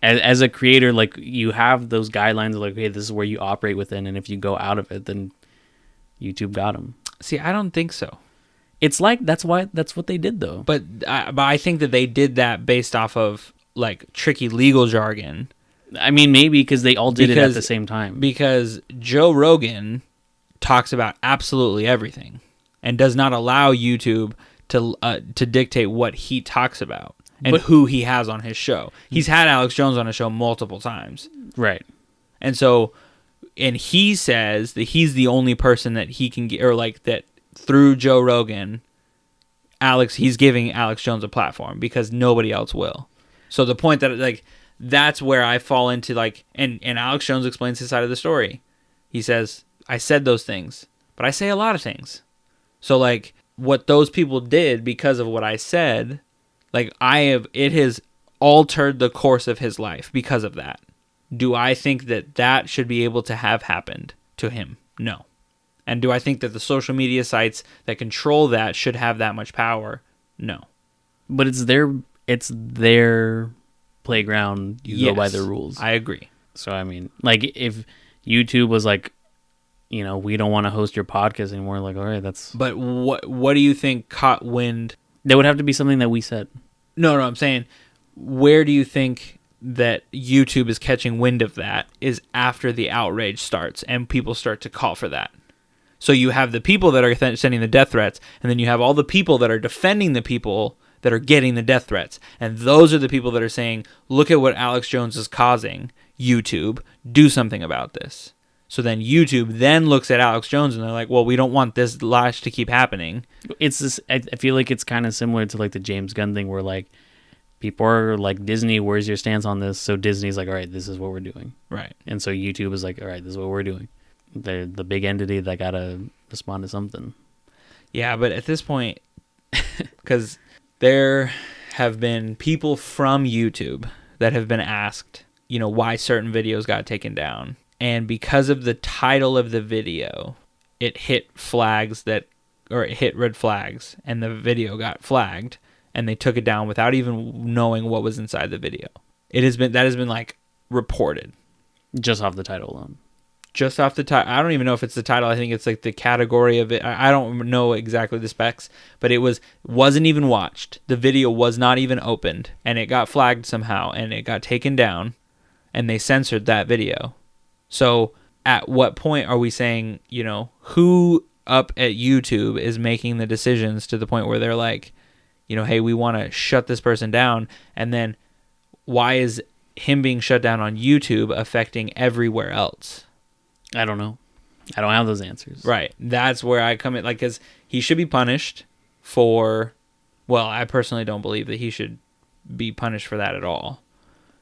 As a creator, like, you have those guidelines of like, okay, this is where you operate within, and if you go out of it, then YouTube got him. See, I don't think so. It's like that's what they did, though. But I think that they did that based off of like tricky legal jargon. I mean, maybe because they all did it at the same time. Because Joe Rogan talks about absolutely everything and does not allow YouTube to dictate what he talks about and who he has on his show. He's had Alex Jones on his show multiple times. Right. And so, and he says that he's the only person that he can get, or like that through Joe Rogan, he's giving Alex Jones a platform because nobody else will. So the point that like, that's where I fall into like, and Alex Jones explains his side of the story. He says, I said those things, but I say a lot of things. So like what those people did because of what I said, like it has altered the course of his life because of that. Do I think that should be able to have happened to him? No. And do I think that the social media sites that control that should have that much power? No. But it's their playground. You go by their rules. I agree. So, I mean, like, if YouTube was like, you know, we don't want to host your podcast anymore, like, all right, that's... But what do you think caught wind? There would have to be something that we said. No, I'm saying, where do you think that YouTube is catching wind of that is after the outrage starts and people start to call for that? So you have the people that are sending the death threats, and then you have all the people that are defending the people that are getting the death threats. And those are the people that are saying, look at what Alex Jones is causing. YouTube, do something about this. So then YouTube then looks at Alex Jones and they're like, well, we don't want this lash to keep happening. It's this, I feel like it's kind of similar to like the James Gunn thing where like people are like, Disney, where's your stance on this? So Disney's like, all right, this is what we're doing. Right. And so YouTube is like, all right, this is what we're doing. They're the big entity that got to respond to something. Yeah, but at this point, because there have been people from YouTube that have been asked, you know, why certain videos got taken down. And because of the title of the video, it hit it hit red flags, and the video got flagged, and they took it down without even knowing what was inside the video. That has been like reported. Just off the title alone. Just off the title. I don't even know if it's the title. I think it's like the category of it. I don't know exactly the specs, but it wasn't even watched. The video was not even opened, and it got flagged somehow, and it got taken down, and they censored that video. So at what point are we saying, you know, who up at YouTube is making the decisions to the point where they're like, you know, hey, we want to shut this person down, and then why is him being shut down on YouTube affecting everywhere else? I don't know. I don't have those answers. Right. That's where I come in. Like, because he should be punished for... Well, I personally don't believe that he should be punished for that at all.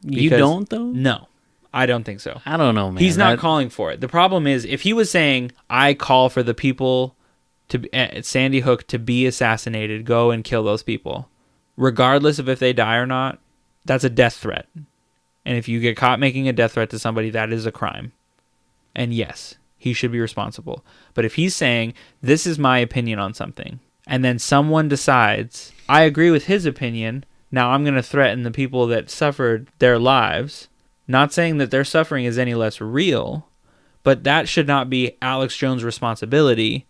You don't, though? No. I don't think so. I don't know, man. He's not calling for it. The problem is, if he was saying, I call for the people at Sandy Hook to be assassinated, go and kill those people, regardless of if they die or not, that's a death threat. And if you get caught making a death threat to somebody, that is a crime. And yes, he should be responsible. But if he's saying, this is my opinion on something, and then someone decides, I agree with his opinion, now I'm going to threaten the people that suffered their lives, not saying that their suffering is any less real, but that should not be Alex Jones' responsibility,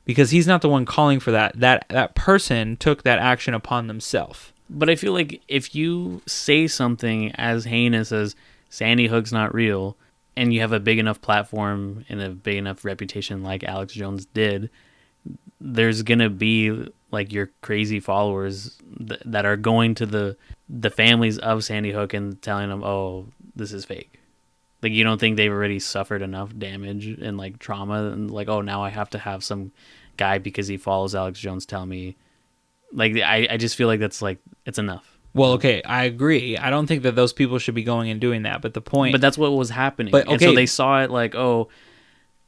because he's not the one calling for that. That person took that action upon themselves. But I feel like if you say something as heinous as Sandy Hook's not real, and you have a big enough platform and a big enough reputation like Alex Jones did, there's going to be like your crazy followers that are going to the families of Sandy Hook and telling them, oh, this is fake. Like, you don't think they've already suffered enough damage and like trauma, and like, oh, now I have to have some guy because he follows Alex Jones tell me, like, I just feel like that's like, it's enough. Well, okay, I agree. I don't think that those people should be going and doing that. But the point, But that's what was happening. But, And so okay. they saw it like, oh,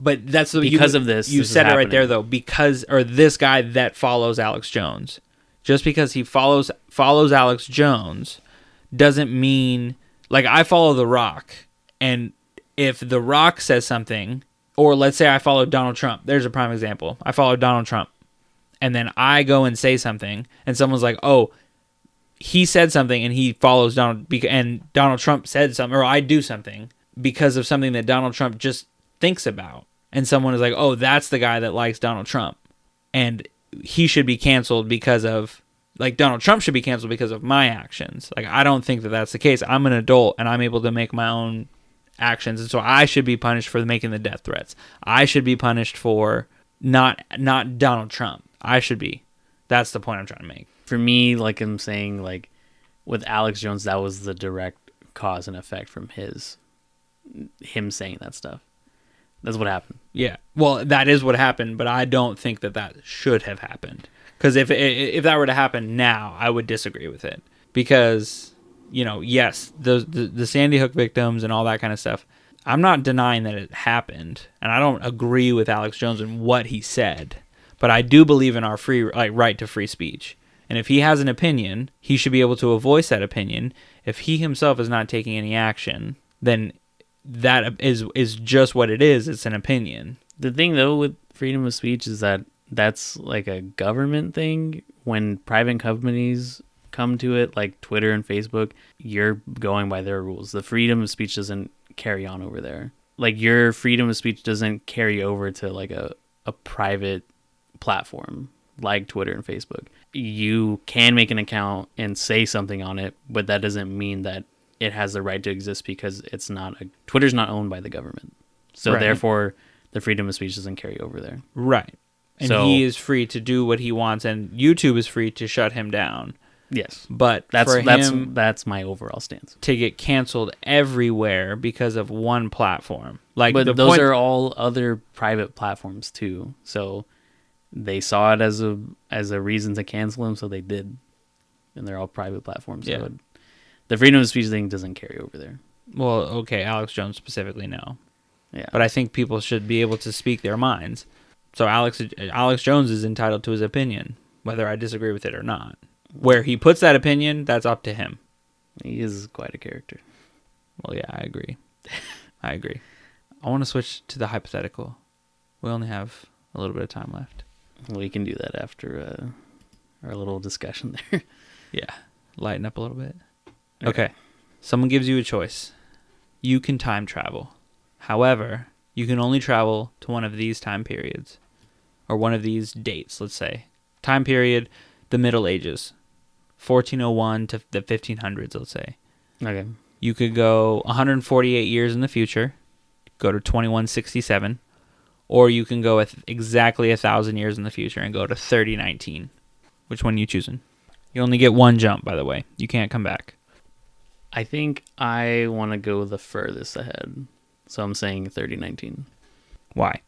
but that's the because of this. You this is said it right happening. there, though. Because or this guy that follows Alex Jones, just because he follows Alex Jones, doesn't mean like I follow The Rock, and if The Rock says something, or let's say I follow Donald Trump. There's a prime example. I follow Donald Trump, and then I go and say something, and someone's like, "Oh, he said something," and he follows Donald, and Donald Trump said something, or I do something because of something that Donald Trump just thinks about, and someone is like, "Oh, that's the guy that likes Donald Trump," and he should be canceled because of, like, Donald Trump should be canceled because of my actions. Like, I don't think that that's the case. I'm an adult, and I'm able to make my own actions, and so I should be punished for making the death threats. I should be punished for not Donald Trump. I should be. That's the point I'm trying to make. For me, like I'm saying, like with Alex Jones, that was the direct cause and effect from him saying that stuff. That's what happened. Yeah. Well, that is what happened, but I don't think that that should have happened. Because if that were to happen now, I would disagree with it. Because, you know, yes, the Sandy Hook victims and all that kind of stuff, I'm not denying that it happened, and I don't agree with Alex Jones and what he said, but I do believe in our right to free speech. And if he has an opinion, he should be able to voice that opinion. If he himself is not taking any action, then that is just what it is. It's an opinion. The thing, though, with freedom of speech is that that's like a government thing. When private companies come to it, like Twitter and Facebook, you're going by their rules. The freedom of speech doesn't carry on over there. Like, your freedom of speech doesn't carry over to like a private platform like Twitter and Facebook. You can make an account and say something on it, but that doesn't mean that it has the right to exist, because it's not Twitter's not owned by the government. So therefore the freedom of speech doesn't carry over there. Right. And so, he is free to do what he wants, and YouTube is free to shut him down. Yes. But that's my overall stance. To get canceled everywhere because of one platform. Like, but those are all other private platforms too. So they saw it as a reason to cancel him, so they did. And they're all private platforms. Yeah. So the freedom of speech thing doesn't carry over there. Well, okay, Alex Jones specifically, no. Yeah. But I think people should be able to speak their minds. So Alex Jones is entitled to his opinion, whether I disagree with it or not. Where he puts that opinion, that's up to him. He is quite a character. Well, yeah, I agree. I agree. I want to switch to the hypothetical. We only have a little bit of time left. We can do that after our little discussion there. Yeah, lighten up a little bit. Okay. Someone gives you a choice. You can time travel. However, you can only travel to one of these time periods, or one of these dates, let's say. Time period, the Middle Ages, 1401 to the 1500s, let's say. Okay. You could go 148 years in the future, go to 2167, or you can go exactly 1,000 years in the future and go to 3019. Which one are you choosing? You only get one jump, by the way. You can't come back. I think I want to go the furthest ahead. So I'm saying 3019. Why?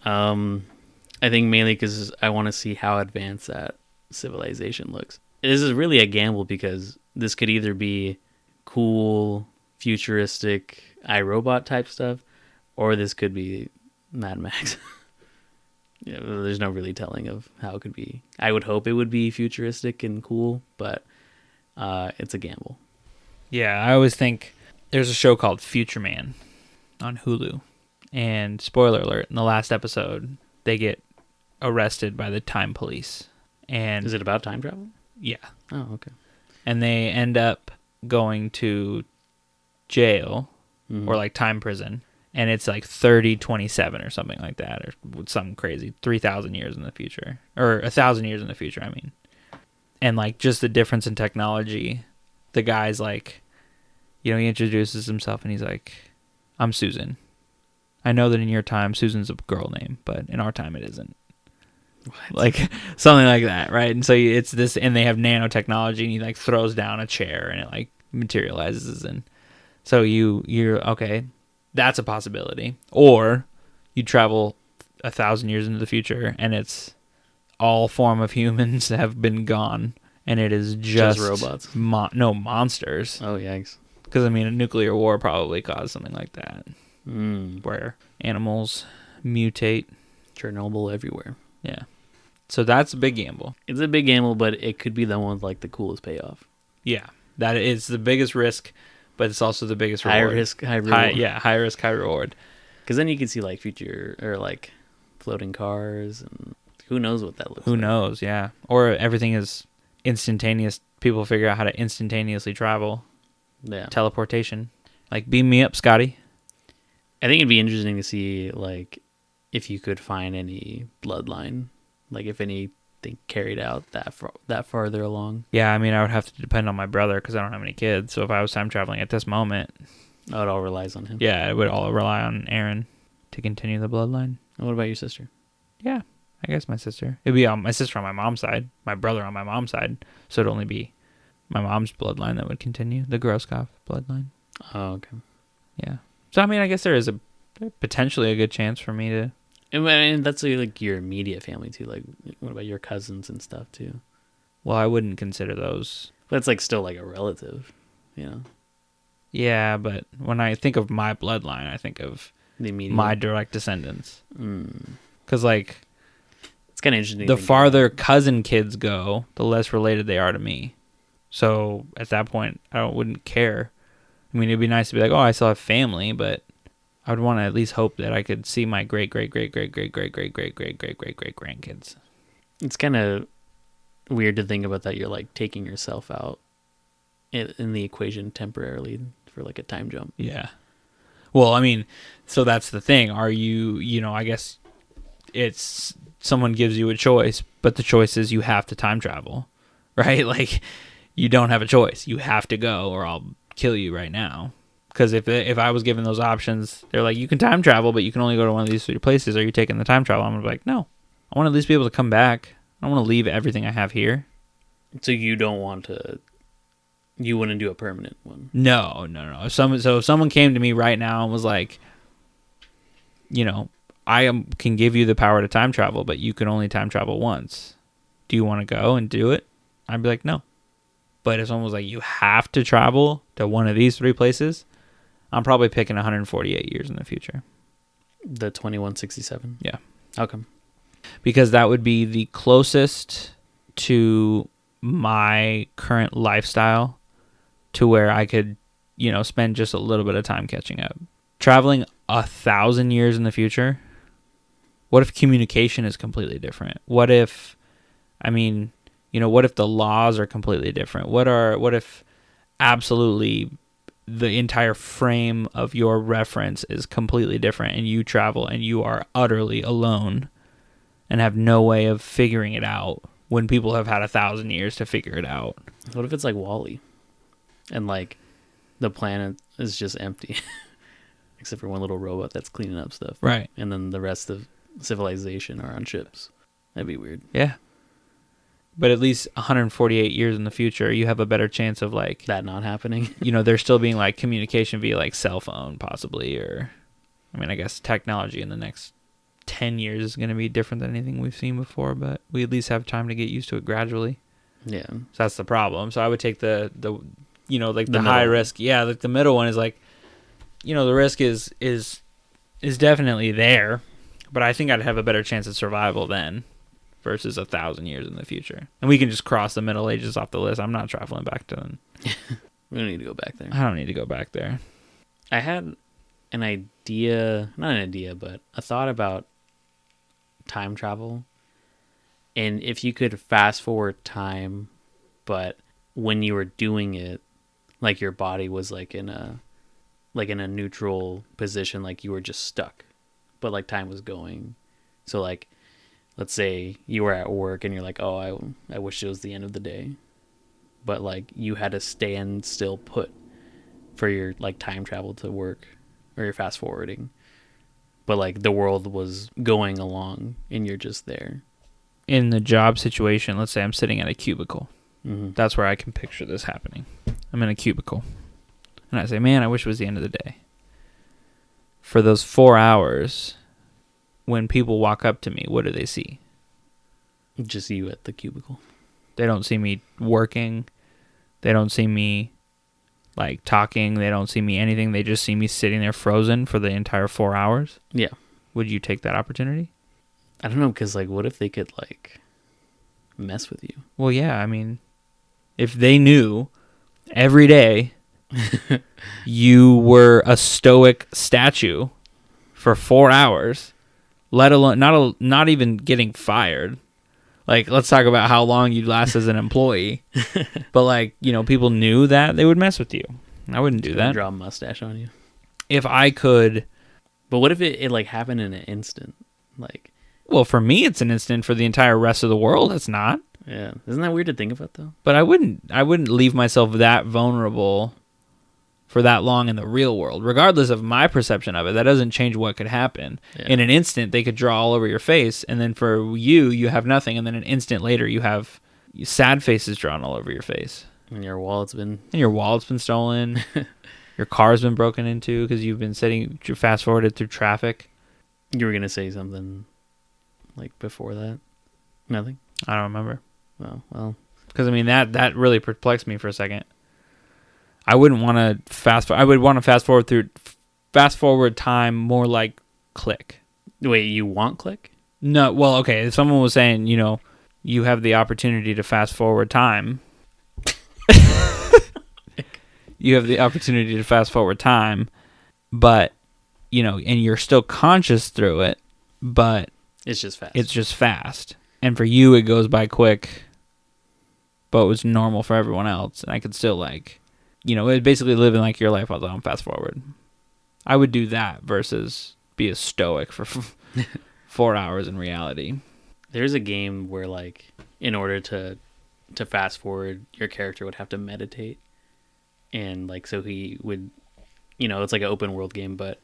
I think mainly because I want to see how advanced that civilization looks. This is really a gamble, because this could either be cool, futuristic, iRobot type stuff, or this could be Mad Max. There's no really telling of how it could be. I would hope it would be futuristic and cool, but it's a gamble. Yeah, I always think there's a show called Future Man on Hulu. And spoiler alert, in the last episode, they get arrested by the time police. And is it about time travel? Yeah. Oh, okay. And they end up going to jail, or like time prison. And it's like 3027 or something like that, or something crazy. 3,000 years in the future. Or 1,000 years in the future, I mean. And like just the difference in technology. The guy's like, he introduces himself and he's like, I'm Susan. I know that in your time, Susan's a girl name, but in our time it isn't. What? Like something like that, right? And so it's this, and they have nanotechnology, and he like throws down a chair and it like materializes, and So you're okay. That's a possibility. Or you travel 1,000 years into the future, and it's all form of humans have been gone, and it is just robots. No, monsters. Oh, yikes. Because, I mean, a nuclear war probably caused something like that. Mm. Where animals mutate. Chernobyl everywhere. Yeah. So that's a big gamble. It's a big gamble, but it could be the one with like the coolest payoff. Yeah. That is the biggest risk, but it's also the biggest reward. High risk, high reward. High risk, high reward. Because then you can see like future or like floating cars, and who knows what that looks like. Who knows, yeah. Or everything is instantaneous. People figure out how to instantaneously travel. Yeah. Teleportation. Like, beam me up, Scotty. I think it'd be interesting to see like if you could find any bloodline, like if anything carried out that farther along. Yeah, I mean, I would have to depend on my brother because I don't have any kids. So if I was time traveling at this moment, Oh, it all relies on him. yeah, it would all rely on Aaron to continue the bloodline. And what about your sister? Yeah, I guess my sister. It'd be my sister on my mom's side, my brother on my mom's side. So it'd only be my mom's bloodline that would continue, the Groskopf bloodline. Oh, okay. Yeah. So, I mean, I guess there is potentially a good chance for me to... And that's like your immediate family too. Like, what about your cousins and stuff too? Well, I wouldn't consider those. That's like still like a relative, you know? Yeah, but when I think of my bloodline, I think of The immediate. my direct descendants. Mm. Because, like, It's kind of interesting. the farther cousin kids go, the less related they are to me. So at that point, I wouldn't care. I mean, it'd be nice to be like, oh, I still have family, but I would want to at least hope that I could see my great great great great great great great great great great great great grandkids. It's kind of weird to think about that. You're like taking yourself out in the equation temporarily for like a time jump. Yeah. Well, I mean, so that's the thing. Are you know, I guess it's someone gives you a choice, but the choice is you have to time travel, right? Like, you don't have a choice. You have to go or I'll kill you right now. Because if I was given those options, they're like, you can time travel, but you can only go to one of these 3 places. Are you taking the time travel? I'm going to be like, no. I want to at least be able to come back. I don't want to leave everything I have here. So you don't want to... You wouldn't do a permanent one? No. If someone came to me right now and was like, you know, can give you the power to time travel, but you can only time travel once. Do you want to go and do it? I'd be like, no. But if someone was like, you have to travel to one of these 3 places, I'm probably picking 148 years in the future. The 2167? Yeah. How come? Because that would be the closest to my current lifestyle to where I could, you know, spend just a little bit of time catching up. Traveling 1,000 years in the future, what if communication is completely different? What if the laws are completely different? What if absolutely the entire frame of your reference is completely different and you travel and you are utterly alone and have no way of figuring it out when people have had 1,000 years to figure it out? What if it's like WALL-E and like the planet is just empty except for one little robot that's cleaning up stuff, Right. and then the rest of civilization are on ships? That'd be weird. Yeah. But at least 148 years in the future, you have a better chance of, like, That not happening. you know, there still being like communication via like cell phone possibly, or I mean, I guess technology in the next 10 years is going to be different than anything we've seen before, but we at least have time to get used to it gradually. Yeah. So that's the problem. So I would take the you know, like the middle high one. risk. Yeah, like the middle one is like, you know, the risk is definitely there, but I think I'd have a better chance of survival then versus 1,000 years in the future. And we can just cross the Middle Ages off the list. I'm not traveling back to them. We don't need to go back there. I don't need to go back there. I had an idea, not an idea, but a thought about time travel. And if you could fast forward time, but when you were doing it, like your body was like in a neutral position, like you were just stuck, but like time was going. So like, let's say you were at work and you're like, oh, I wish it was the end of the day. But like you had to stand still put for your like time travel to work or your fast forwarding. But like the world was going along and you're just there. In the job situation, let's say I'm sitting at a cubicle. Mm-hmm. That's where I can picture this happening. I'm in a cubicle. And I say, man, I wish it was the end of the day. For those 4 hours, when people walk up to me, what do they see? Just you at the cubicle. They don't see me working. They don't see me like talking. They don't see me anything. They just see me sitting there frozen for the entire 4 hours. Yeah. Would you take that opportunity? I don't know, because like, what if they could like mess with you? Well, yeah. I mean, if they knew every day you were a stoic statue for 4 hours, let alone not even getting fired. Like, let's talk about how long you'd last as an employee. But like, you know, people knew that, they would mess with you. I wouldn't do that. Draw a mustache on you. If I could. But what if it like happened in an instant? Like, Well, for me, it's an instant. For the entire rest of the world, it's not. yeah, isn't that weird to think about though? But I wouldn't leave myself that vulnerable for that long in the real world, regardless of my perception of it. That doesn't change what could happen. Yeah. In an instant, they could draw all over your face, and then for you have nothing, and then an instant later, you have sad faces drawn all over your face. And your wallet's been stolen. Your car's been broken into because you've been fast forwarded through traffic. You were gonna say something like before that? Nothing? I don't remember. Oh, well. Because I mean that really perplexed me for a second. I wouldn't want to I would want to fast forward time more like Click. Wait, you want Click? No, well, okay. If someone was saying, you know, you have the opportunity to fast forward time. You have the opportunity to fast forward time, but, you know, and you're still conscious through it, but It's just fast. it's just fast. And for you, it goes by quick, but it was normal for everyone else. And I could still, like, you know, it's basically living like your life while on fast forward. I would do that versus be a stoic for 4 hours in reality. There's a game where, like, in order to fast forward, your character would have to meditate. And, like, so he would, you know, it's like an open world game, but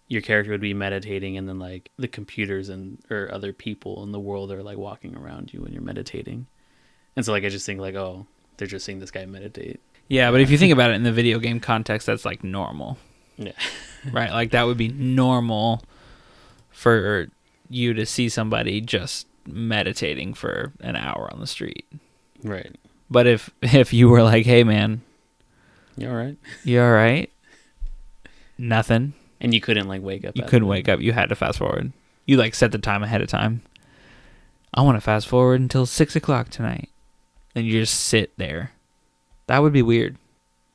your character would be meditating, and then, like, the computers or other people in the world are, like, walking around you when you're meditating. And so, like, I just think, like, oh, they're just seeing this guy meditate. Yeah, but if you think about it in the video game context, that's, like, normal. Yeah. Right? Like, that would be normal for you to see somebody just meditating for an hour on the street. Right. But if you were like, hey, man, You all right? you all right? Nothing. And you couldn't, like, wake up. You couldn't wake up. You had to fast forward. You, like, set the time ahead of time. I want to fast forward until 6 o'clock tonight. And you just sit there. That would be weird.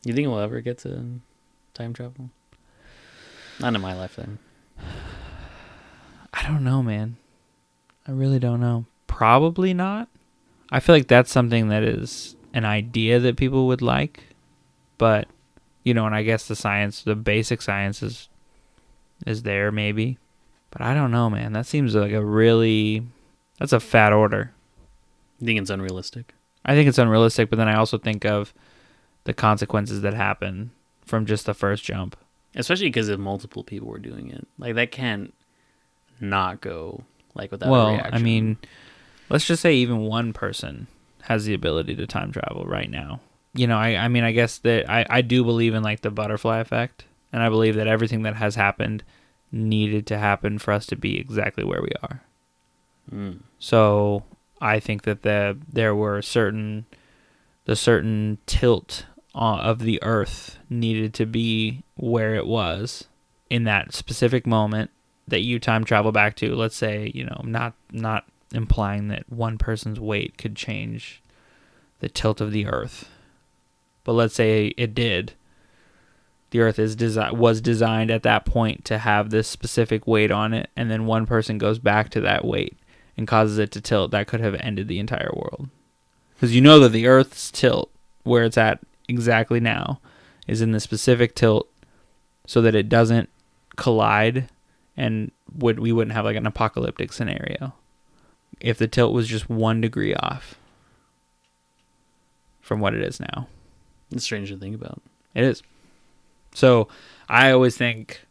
You think we'll ever get to time travel? Not in my lifetime. I don't know, man. I really don't know. Probably not. I feel like that's something that is an idea that people would like. But, you know, and I guess the basic science is there maybe. But I don't know, man. That seems like that's a fat order. You think it's unrealistic? I think it's unrealistic, but then I also think of the consequences that happen from just the first jump. Especially because if multiple people were doing it. Like, that can't not go, like, without a reaction. I mean, let's just say even one person has the ability to time travel right now. You know, I mean, I guess that I do believe in, like, the butterfly effect. And I believe that everything that has happened needed to happen for us to be exactly where we are. Mm. So I think that there were the certain tilt of the earth needed to be where it was in that specific moment that you time travel back to. Let's say, you know, not implying that one person's weight could change the tilt of the earth, but let's say it did. The earth was designed at that point to have this specific weight on it, and then one person goes back to that weight and causes it to tilt. That could have ended the entire world. Because you know that the earth's tilt, where it's at exactly now, is in the specific tilt so that it doesn't collide, and we wouldn't have like an apocalyptic scenario if the tilt was just 1 degree off from what it is now. It's strange to think about. It is. So I always think,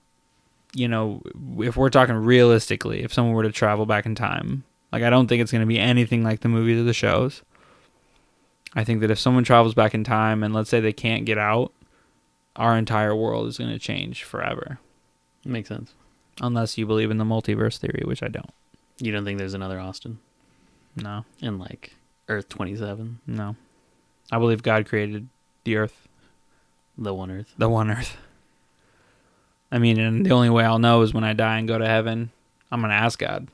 you know, if we're talking realistically, if someone were to travel back in time, like, I don't think it's going to be anything like the movies or the shows. I think that if someone travels back in time and let's say they can't get out, our entire world is going to change forever. Makes sense. Unless you believe in the multiverse theory, which I don't. You don't think there's another Austin No. in like Earth 27, No. I believe God created the earth. the one Earth? The one earth. I mean, and the only way I'll know is when I die and go to heaven. I'm going to ask God,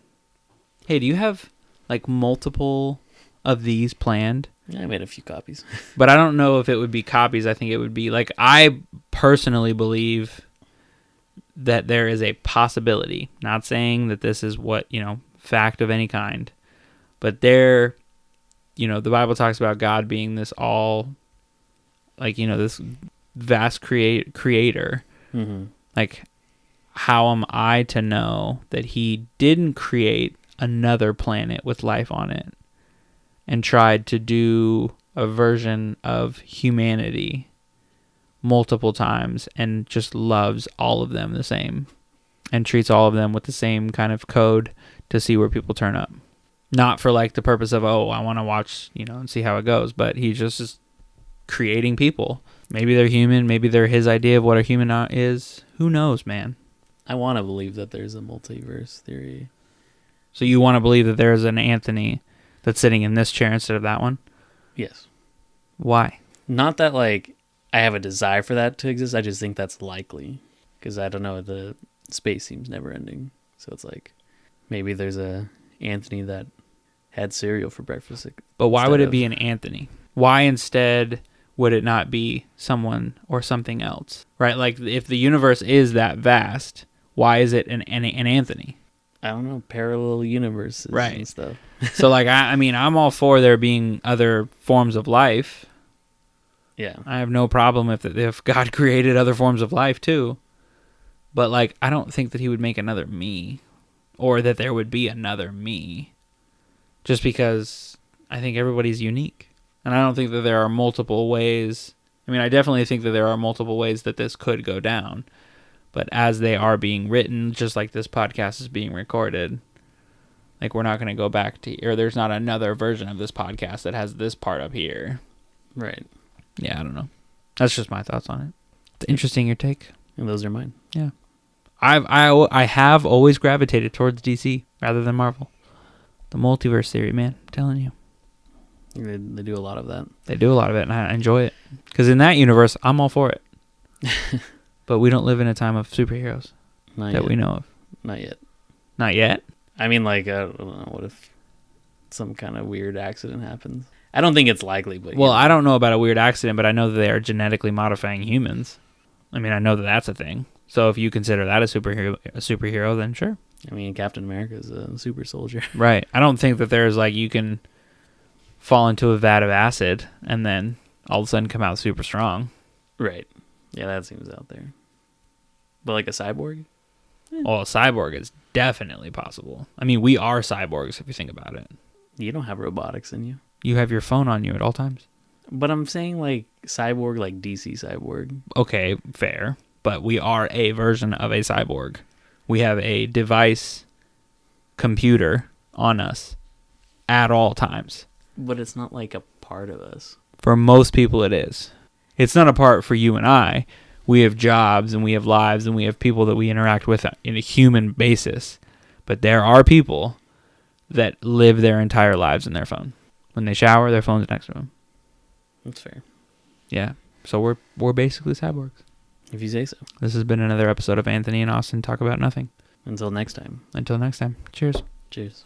hey, do you have like multiple of these planned? Yeah, I made a few copies. But I don't know if it would be copies. I think it would be like, I personally believe that there is a possibility, not saying that this is what, fact of any kind, but there, the Bible talks about God being this all, like, this vast creator. Mm-hmm. Like, how am I to know that he didn't create another planet with life on it and tried to do a version of humanity multiple times and just loves all of them the same and treats all of them with the same kind of code to see where people turn up? Not for like the purpose of, I want to watch, and see how it goes, but he just is creating people. Maybe they're human, maybe they're his idea of what a human is. Who knows, man? I want to believe that there's a multiverse theory. So you want to believe that there's an Anthony that's sitting in this chair instead of that one? Yes. Why? Not that like I have a desire for that to exist. I just think that's likely because I don't know, the space seems never ending. So it's like maybe there's a Anthony that had cereal for breakfast. But why would it be an Anthony? Why instead would it not be someone or something else? Right? Like if the universe is that vast, why is it an Anthony? I don't know, parallel universes right. and stuff. So like I mean, I'm all for there being other forms of life. Yeah. I have no problem if God created other forms of life too. But like I don't think that he would make another me or that there would be another me. Just because I think everybody's unique. And I don't think that there are multiple ways. I mean, I definitely think that there are multiple ways that this could go down. But as they are being written, just like this podcast is being recorded, like we're not going to go back to, or there's not another version of this podcast that has this part up here. Right. Yeah, I don't know. That's just my thoughts on it. It's interesting, your take. And those are mine. Yeah. I have always gravitated towards DC rather than Marvel. The multiverse theory, man. I'm telling you. They do a lot of that. They do a lot of it, and I enjoy it. Because in that universe, I'm all for it. But we don't live in a time of superheroes we know of. Not yet. Not yet? I mean, like, I don't know, what if some kind of weird accident happens? I don't think it's likely, but... Well, I don't know about a weird accident, but I know that they are genetically modifying humans. I mean, I know that that's a thing. So if you consider that a superhero, then sure. I mean, Captain America is a super soldier. Right. I don't think that there's, like, you can fall into a vat of acid and then all of a sudden come out super strong. Right. Yeah, that seems out there. But like a cyborg? Well, a cyborg is definitely possible. I mean, we are cyborgs if you think about it. You don't have robotics in you. You have your phone on you at all times. But I'm saying like cyborg, like DC cyborg. Okay, fair. But we are a version of a cyborg. We have a device computer on us at all times. But it's not like a part of us. For most people it is. It's not a part for you and I. We have jobs and we have lives and we have people that we interact with in a human basis. But there are people that live their entire lives in their phone. When they shower, their phone's next to them. That's fair. Yeah. So we're basically cyborgs. If you say so. This has been another episode of Anthony and Austin Talk About Nothing. Until next time. Until next time. Cheers. Cheers.